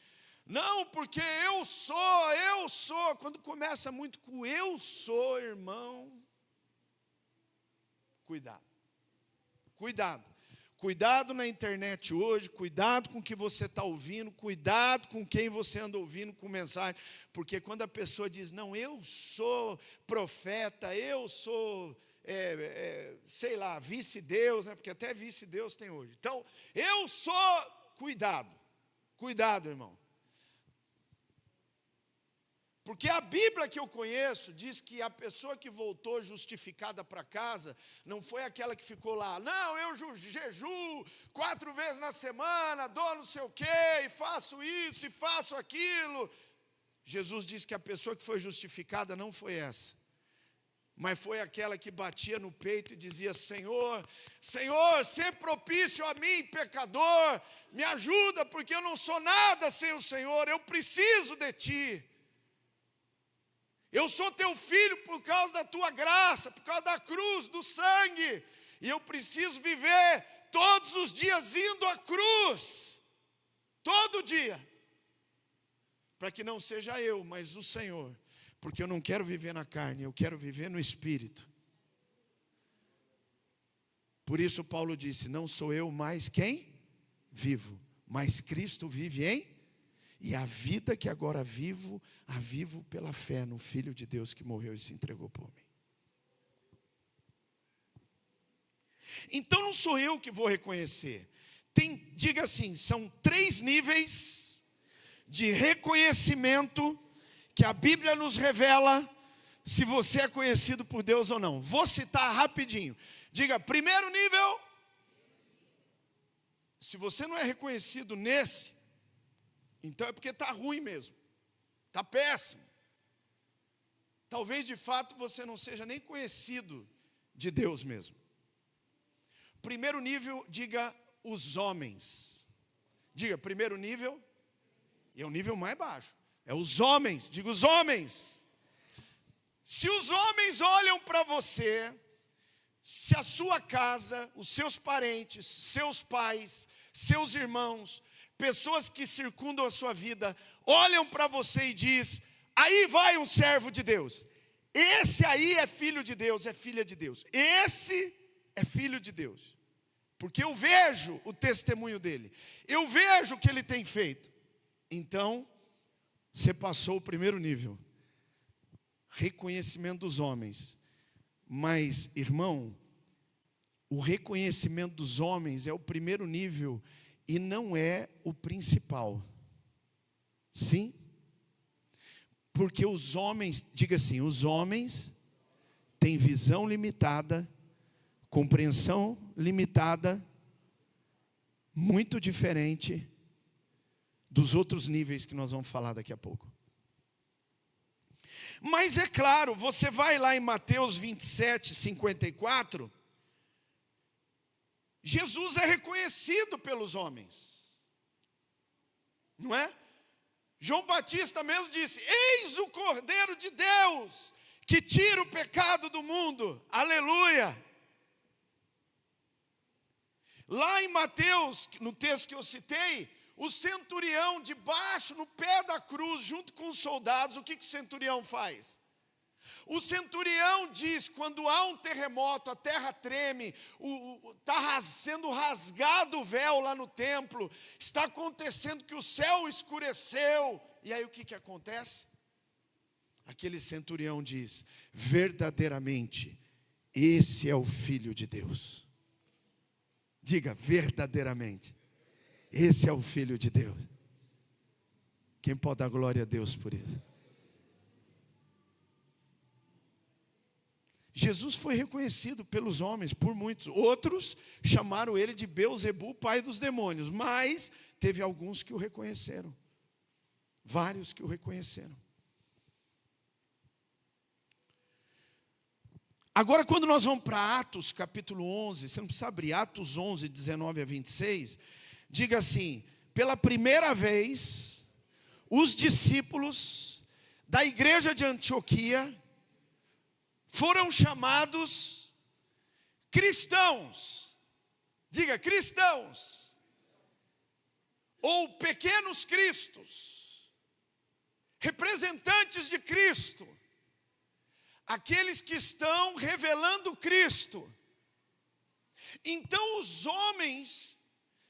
não, porque eu sou. Quando começa muito com eu sou, irmão, cuidado. Cuidado na internet hoje, cuidado com o que você está ouvindo, cuidado com quem você anda ouvindo com mensagem, porque quando a pessoa diz, não, eu sou profeta, eu sou... sei lá, vice-deus, né? Porque até vice-deus tem hoje. Então, eu sou, cuidado, irmão. Porque a Bíblia que eu conheço diz que a pessoa que voltou justificada para casa não foi aquela que ficou lá, não, eu jejuo 4 vezes na semana, dou não sei o quê, e faço isso, e faço aquilo. Jesus diz que a pessoa que foi justificada não foi essa, mas foi aquela que batia no peito e dizia, Senhor, Senhor, sê propício a mim, pecador, me ajuda, porque eu não sou nada sem o Senhor, eu preciso de Ti. Eu sou Teu filho por causa da Tua graça, por causa da cruz, do sangue, e eu preciso viver todos os dias indo à cruz, todo dia, para que não seja eu, mas o Senhor, porque eu não quero viver na carne, eu quero viver no Espírito. Por isso Paulo disse, não sou eu mais quem? Vivo, mas Cristo vive em? E a vida que agora vivo, a vivo pela fé no Filho de Deus que morreu e se entregou por mim. Então não sou eu que vou reconhecer. Diga assim, são 3 níveis de reconhecimento que a Bíblia nos revela se você é conhecido por Deus ou não. Vou citar rapidinho. Diga, primeiro nível, se você não é reconhecido nesse, então é porque está ruim mesmo, está péssimo. Talvez de fato você não seja nem conhecido de Deus mesmo. Primeiro nível, diga os homens. Diga, primeiro nível, e é o nível mais baixo, é os homens, diga os homens. Se os homens olham para você, se a sua casa, os seus parentes, seus pais, seus irmãos, pessoas que circundam a sua vida, olham para você e diz, aí vai um servo de Deus. Esse aí é filho de Deus, é filha de Deus. Esse é filho de Deus. Porque eu vejo o testemunho dele. Eu vejo o que ele tem feito. Então, você passou o primeiro nível. Reconhecimento dos homens. Mas, irmão, o reconhecimento dos homens é o primeiro nível e não é o principal. Sim? Porque os homens, diga assim, os homens têm visão limitada, compreensão limitada, muito diferente dos outros níveis que nós vamos falar daqui a pouco. Mas é claro, você vai lá em Mateus 27, 54, Jesus é reconhecido pelos homens, não é? João Batista mesmo disse, eis o Cordeiro de Deus, que tira o pecado do mundo, aleluia. Lá em Mateus, no texto que eu citei, o centurião debaixo, no pé da cruz, junto com os soldados, o que o centurião faz? O centurião diz, quando há um terremoto, a terra treme, está sendo rasgado o véu lá no templo, está acontecendo que o céu escureceu, e aí o que acontece? Aquele centurião diz, verdadeiramente, esse é o Filho de Deus. Diga, verdadeiramente, esse é o Filho de Deus. Quem pode dar glória a Deus por isso? Jesus foi reconhecido pelos homens, por muitos. Outros chamaram ele de Beelzebu, pai dos demônios. Mas teve alguns que o reconheceram. Vários que o reconheceram. Agora, quando nós vamos para Atos, capítulo 11, você não precisa abrir, Atos 11, 19 a 26, diga assim, pela primeira vez, os discípulos da igreja de Antioquia foram chamados cristãos. Diga, cristãos. Ou pequenos cristos. Representantes de Cristo. Aqueles que estão revelando Cristo. Então os homens,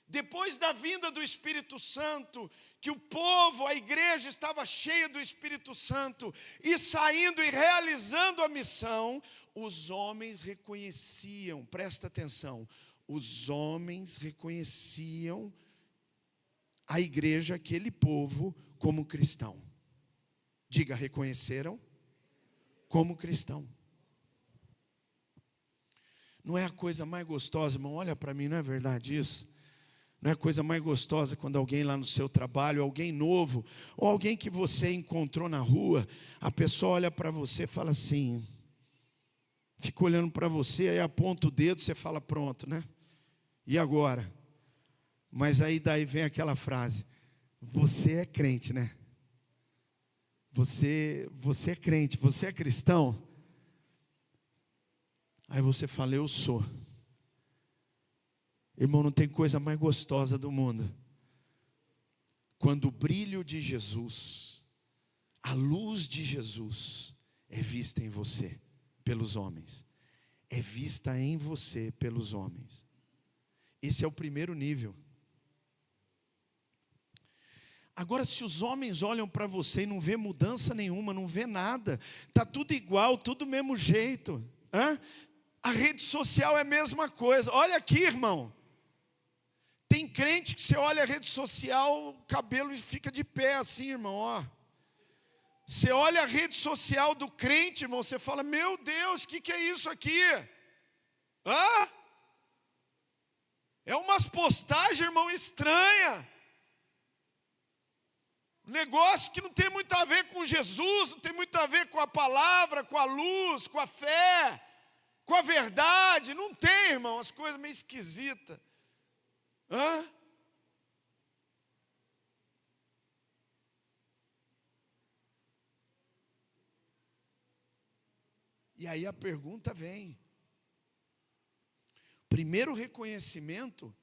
depois da vinda do Espírito Santo, que o povo, a igreja estava cheia do Espírito Santo, e saindo e realizando a missão, os homens reconheciam, presta atenção, os homens reconheciam a igreja, aquele povo, como cristão. Diga, reconheceram como cristão. Não é a coisa mais gostosa, irmão? Olha para mim, não é verdade isso? Não é a coisa mais gostosa quando alguém lá no seu trabalho, alguém novo, ou alguém que você encontrou na rua, a pessoa olha para você e fala assim, fica olhando para você, aí aponta o dedo, você fala, pronto, né? E agora? Mas aí daí vem aquela frase, você é crente, né? Você é crente, você é cristão? Aí você fala, eu sou. Irmão, não tem coisa mais gostosa do mundo. Quando o brilho de Jesus, a luz de Jesus é vista em você pelos homens. É vista em você pelos homens. Esse é o primeiro nível. Agora, se os homens olham para você e não vê mudança nenhuma, não vê nada, está tudo igual, tudo do mesmo jeito. A rede social é a mesma coisa. Olha aqui, irmão. Tem crente que você olha a rede social, o cabelo fica de pé assim, irmão, ó. Você olha a rede social do crente, irmão, você fala, meu Deus, o que é isso aqui? É umas postagens, irmão, estranha. Um negócio que não tem muito a ver com Jesus, não tem muito a ver com a palavra, com a luz, com a fé, com a verdade. Não tem, irmão, as coisas meio esquisitas. E aí a pergunta vem. Primeiro reconhecimento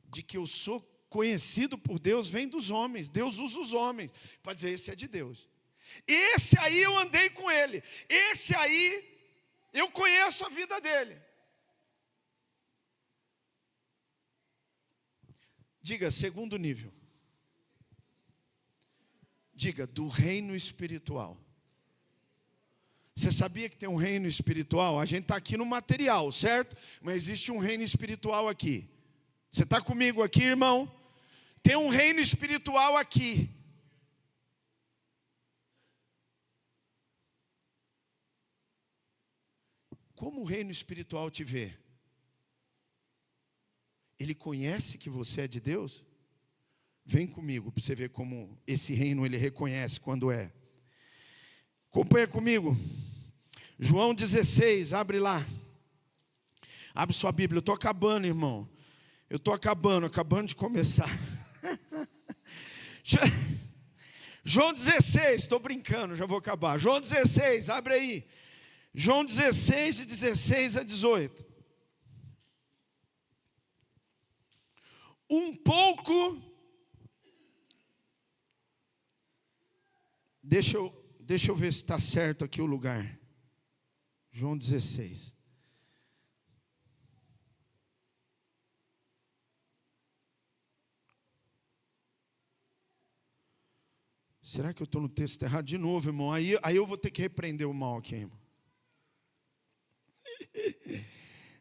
de que eu sou conhecido por Deus vem dos homens. Deus usa os homens para dizer, esse é de Deus. Esse aí eu andei com ele. Esse aí eu conheço a vida dele. Diga, segundo nível. Diga, do reino espiritual. Você sabia que tem um reino espiritual? A gente está aqui no material, certo? Mas existe um reino espiritual aqui. Você está comigo aqui, irmão? Tem um reino espiritual aqui. Como o reino espiritual te vê? Ele conhece que você é de Deus? Vem comigo para você ver como esse reino ele reconhece quando é. Acompanha comigo. João 16, abre lá. Abre sua Bíblia. Eu estou acabando, irmão. Eu estou acabando de começar. João 16, estou brincando, já vou acabar. João 16, abre aí. João 16, de 16 a 18. Um pouco. Deixa eu ver se está certo aqui o lugar. João 16. Será que eu estou no texto errado de novo, irmão? Aí eu vou ter que repreender o mal aqui, irmão.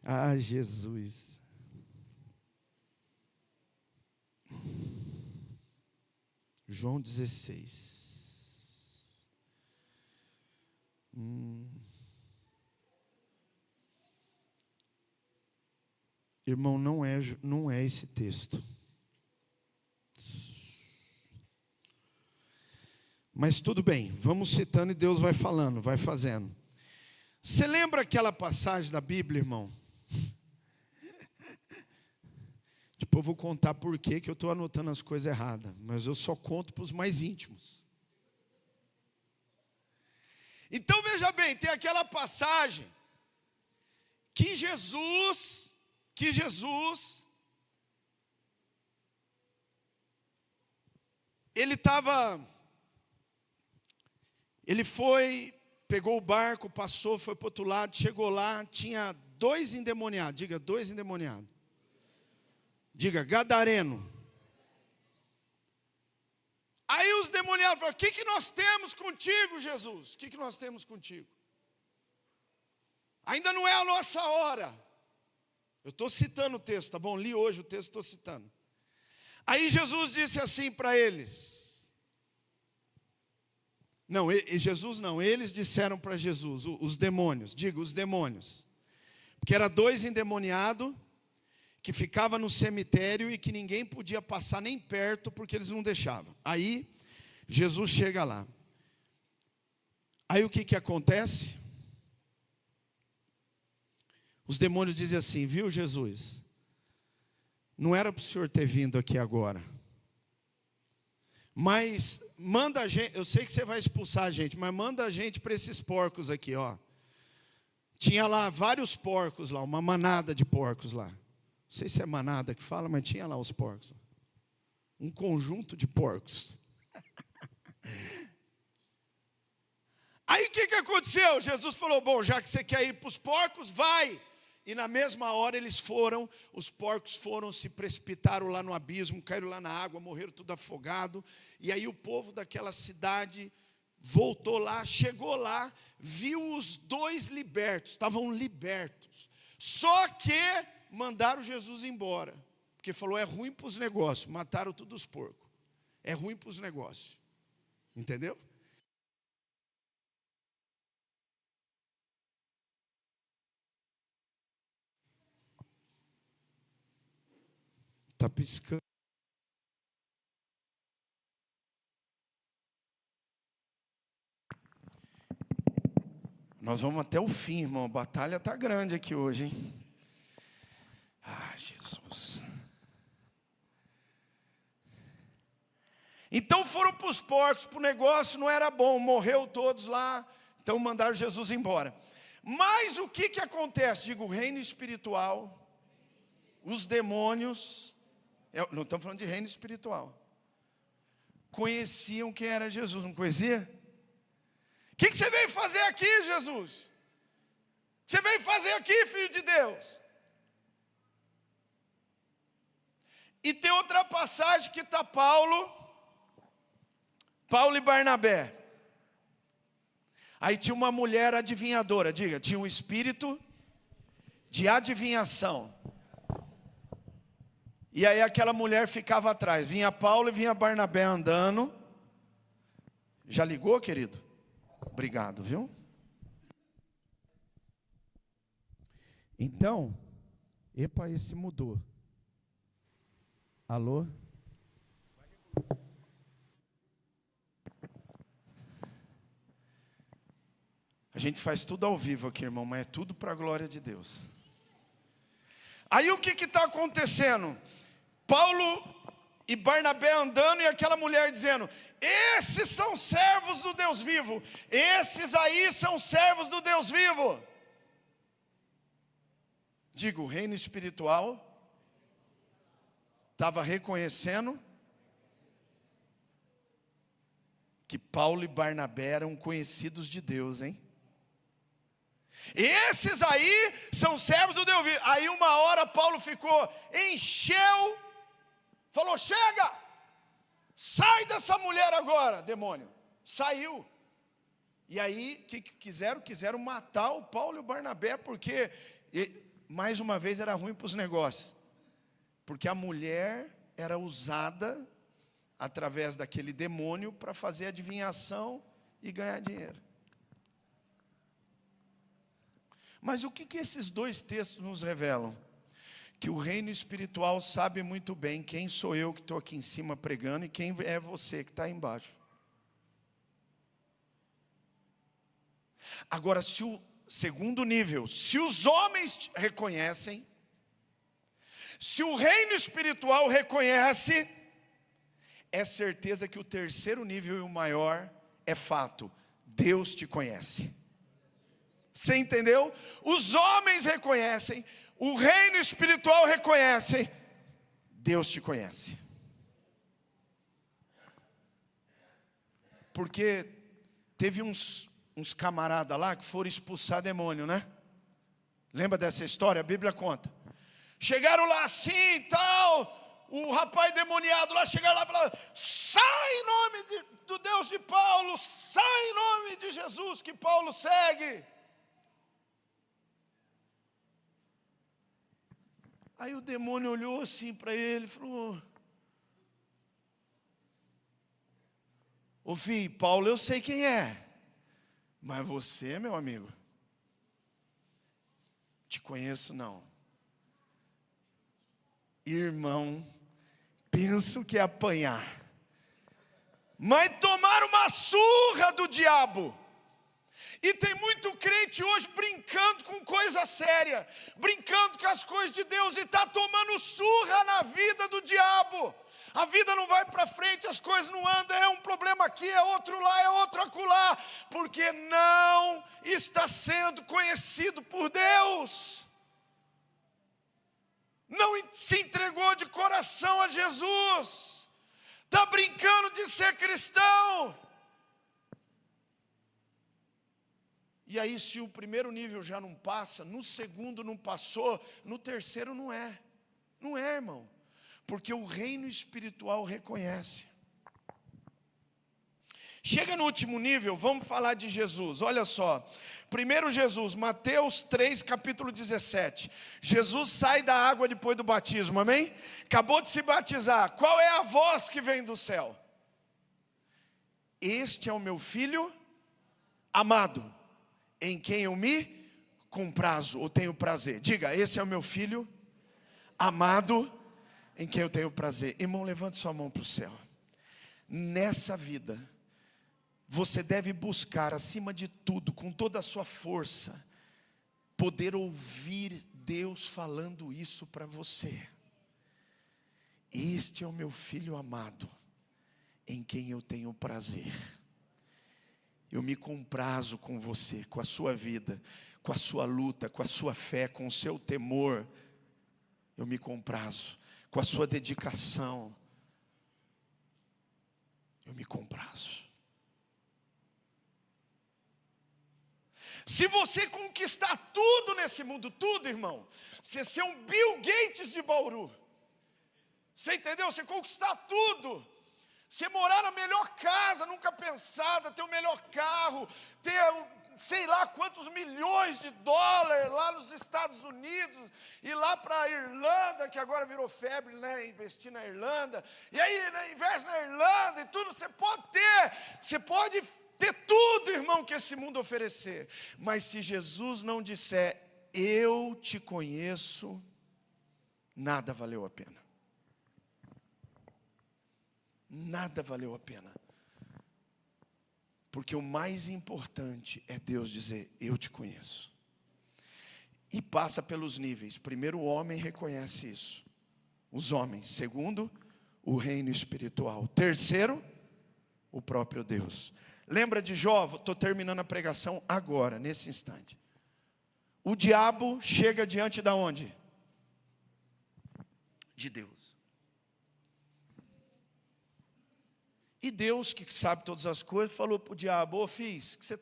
Ah, Jesus. João 16. Irmão, não é esse texto. Mas tudo bem, vamos citando e Deus vai falando, vai fazendo. Você lembra aquela passagem da Bíblia, irmão? Depois eu vou contar por que eu estou anotando as coisas erradas, mas eu só conto para os mais íntimos. Então veja bem, tem aquela passagem que Jesus, ele foi, pegou o barco, passou, foi para o outro lado, chegou lá, tinha 2 endemoniados, diga 2 endemoniados. Diga, gadareno. Aí os demoniados falaram, o que nós temos contigo, Jesus? O que nós temos contigo? Ainda não é a nossa hora. Eu estou citando o texto, tá bom? Li hoje o texto, estou citando. Aí Jesus disse assim para eles. Não, Jesus não, eles disseram para Jesus, os demônios, digo, os demônios. Porque era 2 endemoniados que ficava no cemitério e que ninguém podia passar nem perto porque eles não deixavam. Aí Jesus chega lá. Aí o que acontece? Os demônios dizem assim, viu Jesus? Não era para o senhor ter vindo aqui agora. Mas manda a gente, eu sei que você vai expulsar a gente, mas manda a gente para esses porcos aqui, ó. Tinha lá vários porcos lá, uma manada de porcos lá. Não sei se é manada que fala, mas tinha lá os porcos. Um conjunto de porcos. Aí o que aconteceu? Jesus falou, bom, já que você quer ir para os porcos, vai. E na mesma hora eles foram, os porcos foram, se precipitaram lá no abismo, caíram lá na água, morreram tudo afogado. E aí o povo daquela cidade voltou lá, chegou lá, viu os 2 libertos, estavam libertos. Só que mandaram Jesus embora, porque falou, é ruim para os negócios, mataram todos os porcos. É ruim para os negócios, entendeu? Está piscando. Nós vamos até o fim, irmão. A batalha está grande aqui hoje, hein? Ah, Jesus. Então foram para os porcos, para o negócio não era bom, morreu todos lá. Então mandaram Jesus embora. Mas o que acontece? Digo, o reino espiritual, os demônios... não estamos falando de reino espiritual. Conheciam quem era Jesus, não conhecia? O que você veio fazer aqui, Jesus? O que você veio fazer aqui, filho de Deus? E tem outra passagem que está Paulo e Barnabé. Aí tinha uma mulher adivinhadora, diga, tinha um espírito de adivinhação. E aí aquela mulher ficava atrás. Vinha Paulo e vinha Barnabé andando. Já ligou, querido? Obrigado, viu? Então, epa, esse mudou. Alô? A gente faz tudo ao vivo aqui, irmão, mas é tudo para a glória de Deus. Aí o que está acontecendo? Paulo e Barnabé andando e aquela mulher dizendo, esses são servos do Deus vivo, esses aí são servos do Deus vivo. Digo, o reino espiritual estava reconhecendo que Paulo e Barnabé eram conhecidos de Deus, hein? Esses aí são servos do Deus vivo. Aí uma hora Paulo ficou, encheu, falou, chega, sai dessa mulher agora, demônio. Saiu. E aí, o que quiseram? Quiseram matar o Paulo e o Barnabé, porque, mais uma vez, era ruim para os negócios. Porque a mulher era usada, através daquele demônio, para fazer adivinhação e ganhar dinheiro. Mas o que esses 2 textos nos revelam? Que o reino espiritual sabe muito bem quem sou eu que estou aqui em cima pregando e quem é você que está aí embaixo. Agora, se o segundo nível, se os homens reconhecem, se o reino espiritual reconhece, é certeza que o terceiro nível e o maior é fato, Deus te conhece. Você entendeu? Os homens reconhecem, o reino espiritual reconhece, Deus te conhece. Porque teve uns camaradas lá que foram expulsar demônio, né? Lembra dessa história? A Bíblia conta. Chegaram lá assim e tal, o rapaz demoniado lá, chegaram lá e falaram, sai em nome do Deus de Paulo, sai em nome de Jesus que Paulo segue. Aí o demônio olhou assim para ele e falou, Ô filho, Paulo eu sei quem é. Mas você, meu amigo, te conheço não. Irmão, penso que é apanhar. Mas tomar uma surra do diabo. E tem muito crente hoje brincando com coisa séria, brincando com as coisas de Deus, e está tomando surra na vida do diabo. A vida não vai para frente, as coisas não andam, é um problema aqui, é outro lá, é outro acolá, porque não está sendo conhecido por Deus. Não se entregou de coração a Jesus. Está brincando de ser cristão. E aí, se o primeiro nível já não passa, no segundo não passou, no terceiro não é. Não é, irmão. Porque o reino espiritual reconhece. Chega no último nível, vamos falar de Jesus. Olha só. Primeiro Jesus, Mateus 3, capítulo 17. Jesus sai da água depois do batismo, amém? Acabou de se batizar. Qual é a voz que vem do céu? Este é o meu filho amado, em quem eu me comprazo, ou tenho prazer. Diga, esse é o meu filho amado, em quem eu tenho prazer. Irmão, levante sua mão para o céu. Nessa vida, você deve buscar, acima de tudo, com toda a sua força, poder ouvir Deus falando isso para você. Este é o meu filho amado, em quem eu tenho prazer. Eu me comprazo com você, com a sua vida, com a sua luta, com a sua fé, com o seu temor. Eu me comprazo com a sua dedicação. Eu me comprazo. Se você conquistar tudo nesse mundo, tudo, irmão, você ser um Bill Gates de Bauru, você entendeu? Você conquistar tudo, você morar na melhor casa nunca pensada, ter o melhor carro, ter sei lá quantos milhões de dólares lá nos Estados Unidos, ir lá para a Irlanda, que agora virou febre, né, investir na Irlanda, e aí, né, investe na Irlanda e tudo, você pode ter tudo, irmão, que esse mundo oferecer, mas se Jesus não disser, eu te conheço, nada valeu a pena. Nada valeu a pena. Porque o mais importante é Deus dizer, eu te conheço. E passa pelos níveis. Primeiro, o homem reconhece isso. Os homens. Segundo, o reino espiritual. Terceiro, o próprio Deus. Lembra de Jó? Estou terminando a pregação agora, nesse instante. O diabo chega diante da onde? De Deus. E Deus, que sabe todas as coisas, falou para o diabo, ô filho, o que você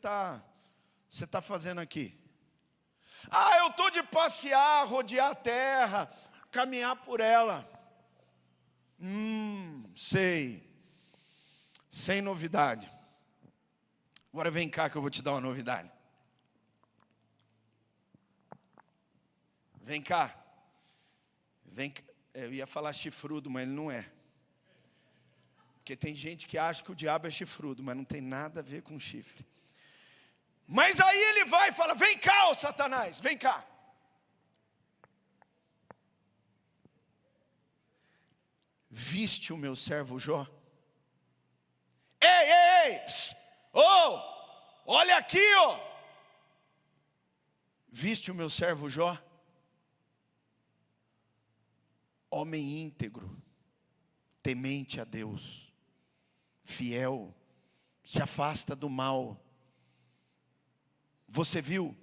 tá fazendo aqui? Ah, eu estou de passear, rodear a terra, caminhar por ela. Sei. Sem novidade. Agora vem cá que eu vou te dar uma novidade. Vem cá. Eu ia falar chifrudo, mas ele não é. Porque tem gente que acha que o diabo é chifrudo, mas não tem nada a ver com chifre. Mas aí ele vai e fala, vem cá, ô Satanás, vem cá. Viste o meu servo Jó? Ei, olha aqui, Viste o meu servo Jó? Homem íntegro, temente a Deus, fiel, se afasta do mal. Você viu?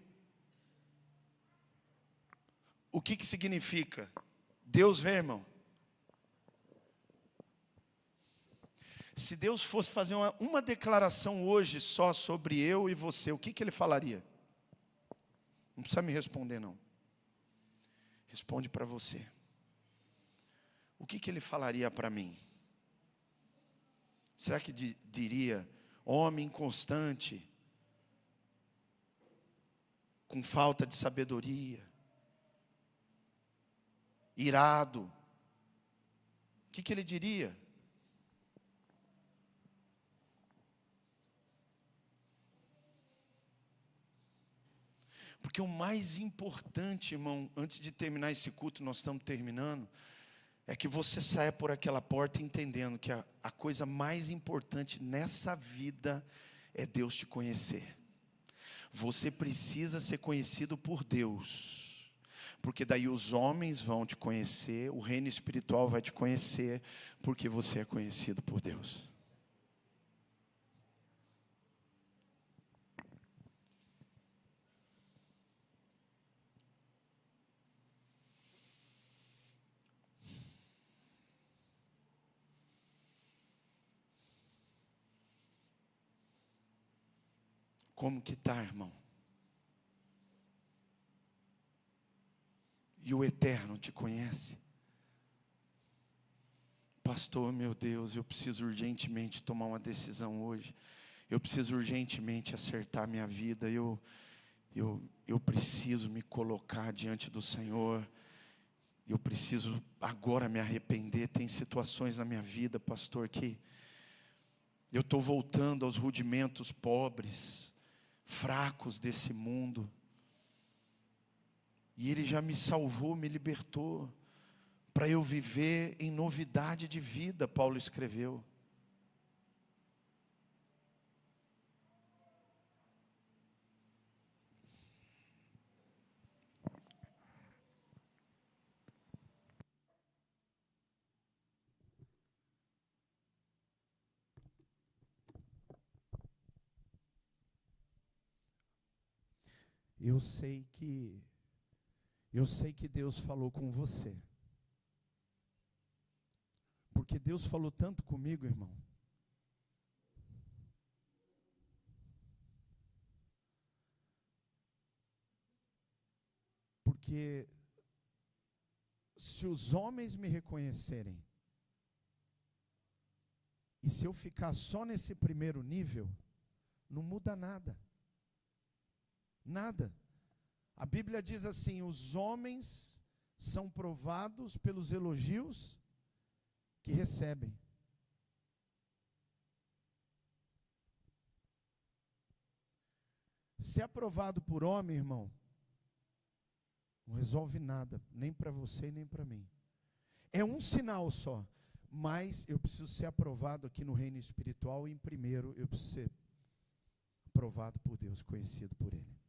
O que significa? Deus vê, irmão. Se Deus fosse fazer uma declaração hoje só sobre eu e você, o que Ele falaria? Não precisa me responder não. Responde para você. O que Ele falaria para mim? Será que diria, homem inconstante, com falta de sabedoria, irado? O que Ele diria? Porque o mais importante, irmão, antes de terminar esse culto, nós estamos terminando, é que você saia por aquela porta entendendo que a coisa mais importante nessa vida é Deus te conhecer. Você precisa ser conhecido por Deus, porque daí os homens vão te conhecer, o reino espiritual vai te conhecer, porque você é conhecido por Deus. Como que está, irmão? E o Eterno te conhece? Pastor, meu Deus, eu preciso urgentemente tomar uma decisão hoje. Eu preciso urgentemente acertar minha vida. Eu preciso me colocar diante do Senhor. Eu preciso agora me arrepender. Tem situações na minha vida, pastor, que eu estou voltando aos rudimentos pobres, fracos desse mundo, e Ele já me salvou, me libertou, para eu viver em novidade de vida, Paulo escreveu. Eu sei que Deus falou com você. Porque Deus falou tanto comigo, irmão. Porque se os homens me reconhecerem, e se eu ficar só nesse primeiro nível, não muda nada. Nada. A Bíblia diz assim: os homens são provados pelos elogios que recebem. Se é aprovado por homem, irmão, não resolve nada, nem para você e nem para mim. É um sinal só, mas eu preciso ser aprovado aqui no reino espiritual, e em primeiro eu preciso ser aprovado por Deus, conhecido por Ele.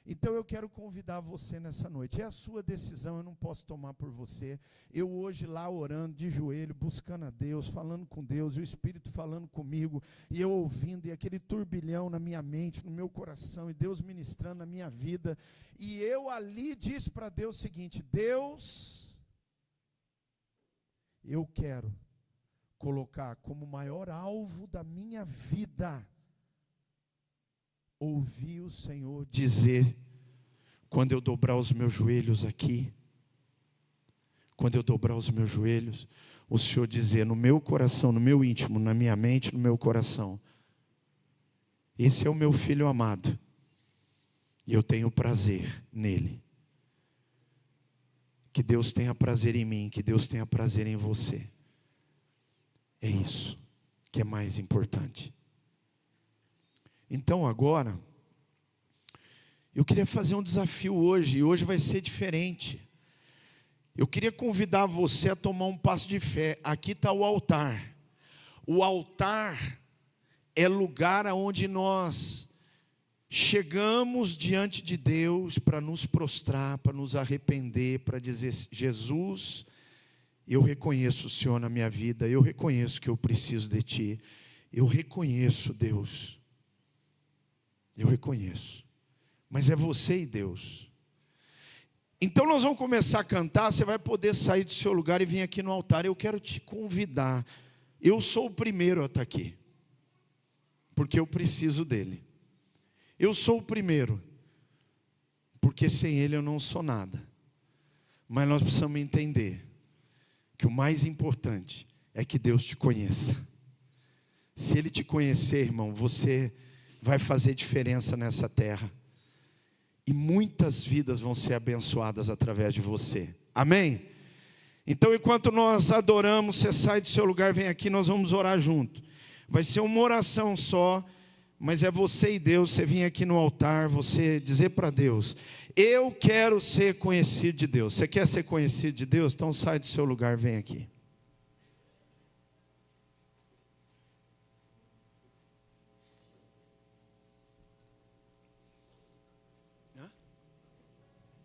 Então eu quero convidar você nessa noite. É a sua decisão, eu não posso tomar por você. Eu hoje lá orando, de joelho, buscando a Deus, falando com Deus, e o Espírito falando comigo, e eu ouvindo, e aquele turbilhão na minha mente, no meu coração, e Deus ministrando na minha vida. E eu ali disse para Deus o seguinte: Deus, eu quero colocar como maior alvo da minha vida ouvir o Senhor dizer, quando eu dobrar os meus joelhos aqui, quando eu dobrar os meus joelhos, o Senhor dizer no meu coração, no meu íntimo, na minha mente, no meu coração: esse é o meu filho amado, e eu tenho prazer nele. Que Deus tenha prazer em mim, que Deus tenha prazer em você. É isso que é mais importante. Então agora, eu queria fazer um desafio hoje, e hoje vai ser diferente. Eu queria convidar você a tomar um passo de fé. Aqui está o altar. O altar é lugar onde nós chegamos diante de Deus para nos prostrar, para nos arrepender, para dizer: Jesus, eu reconheço o Senhor na minha vida, eu reconheço que eu preciso de Ti, eu reconheço, Deus. Eu reconheço, mas é você e Deus. Então nós vamos começar a cantar. Você vai poder sair do seu lugar e vir aqui no altar. Eu quero te convidar. Eu sou o primeiro a estar aqui, porque eu preciso dele. Eu sou o primeiro, porque sem ele eu não sou nada. Mas nós precisamos entender que o mais importante é que Deus te conheça. Se Ele te conhecer, irmão, você vai fazer diferença nessa terra. E muitas vidas vão ser abençoadas através de você. Amém? Então, enquanto nós adoramos, você sai do seu lugar, vem aqui, nós vamos orar junto. Vai ser uma oração só, mas é você e Deus, você vir aqui no altar, você dizer para Deus: eu quero ser conhecido de Deus. Você quer ser conhecido de Deus? Então sai do seu lugar, vem aqui.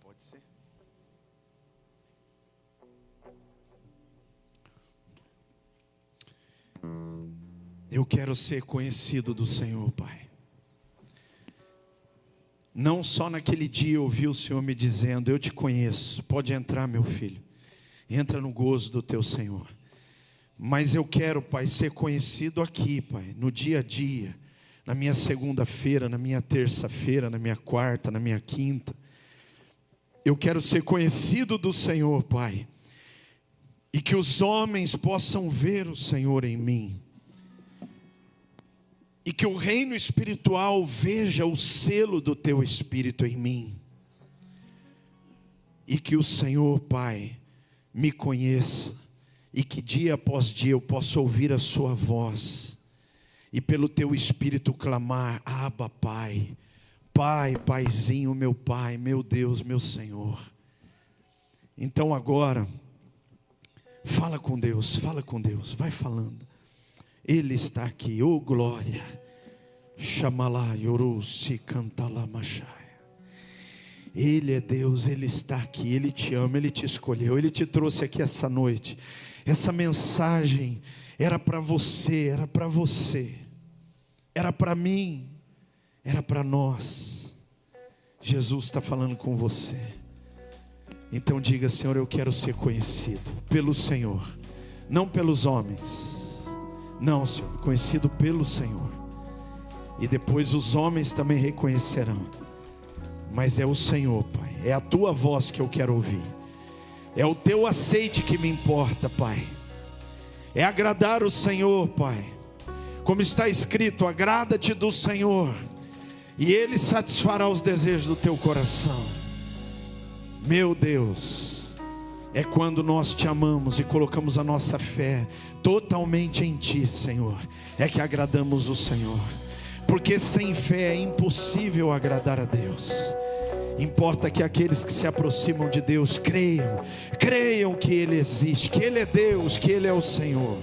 Pode ser. Eu quero ser conhecido do Senhor, Pai. Não só naquele dia eu ouvi o Senhor me dizendo: eu te conheço, pode entrar, meu filho, entra no gozo do teu Senhor. Mas eu quero, Pai, ser conhecido aqui, Pai, no dia a dia, na minha segunda-feira, na minha terça-feira, na minha quarta, na minha quinta. Eu quero ser conhecido do Senhor, Pai, e que os homens possam ver o Senhor em mim. E que o reino espiritual veja o selo do teu Espírito em mim. E que o Senhor, Pai, me conheça. E que dia após dia eu possa ouvir a sua voz. E pelo teu Espírito clamar: Abba, Pai. Pai, Paizinho, meu Pai, meu Deus, meu Senhor. Então agora, fala com Deus, vai falando. Ele está aqui, oh glória. Chamalá, Yorusi, Cantala, Machai. Ele é Deus, Ele está aqui, Ele te ama, Ele te escolheu, Ele te trouxe aqui essa noite. Essa mensagem era para você, era para você, era para mim, era para nós. Jesus está falando com você. Então diga: Senhor, eu quero ser conhecido pelo Senhor, não pelos homens. Não, Senhor, conhecido pelo Senhor. E depois os homens também reconhecerão. Mas é o Senhor, Pai. É a tua voz que eu quero ouvir. É o teu aceite que me importa, Pai. É agradar o Senhor, Pai. Como está escrito: agrada-te do Senhor, e Ele satisfará os desejos do teu coração. Meu Deus, é quando nós te amamos e colocamos a nossa fé totalmente em Ti, Senhor, é que agradamos o Senhor. Porque sem fé é impossível agradar a Deus. Importa que aqueles que se aproximam de Deus creiam que Ele existe, que Ele é Deus, que Ele é o Senhor,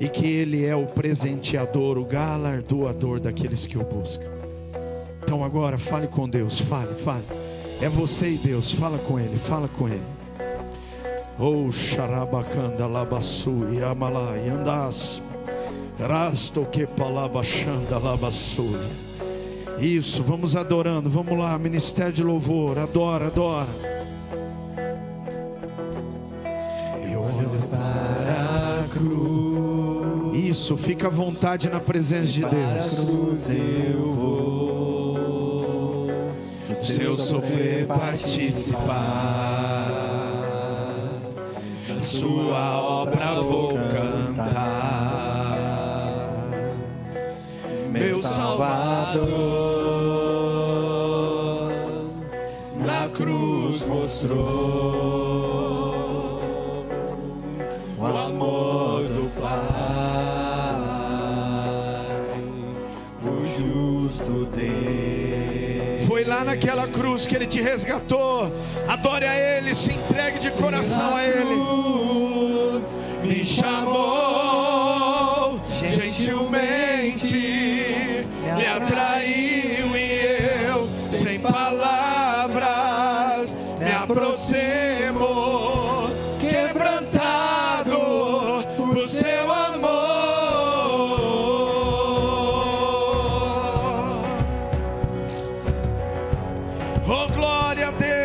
e que Ele é o presenteador, o galardoador daqueles que o buscam. Então agora fale com Deus, fale. É você e Deus, fala com Ele. Oh, xarabacanda labassu e amalá e andas rasto que palabachanda labassu. Isso, vamos adorando, vamos lá, ministério de louvor, adora. Eu olho para a cruz. Isso, fica à vontade na presença de Deus. Para a cruz eu vou, no seu sofrer participar. Sua obra vou cantar, meu Salvador na cruz mostrou o amor do Pai, o justo Deus. Foi lá naquela cruz que Ele te resgatou. Adore a Ele, se entregue de coração a Ele. Me chamou gentilmente, me atraiu e eu, sem palavras, me aproximo, quebrantado por seu amor. Oh glória a Deus.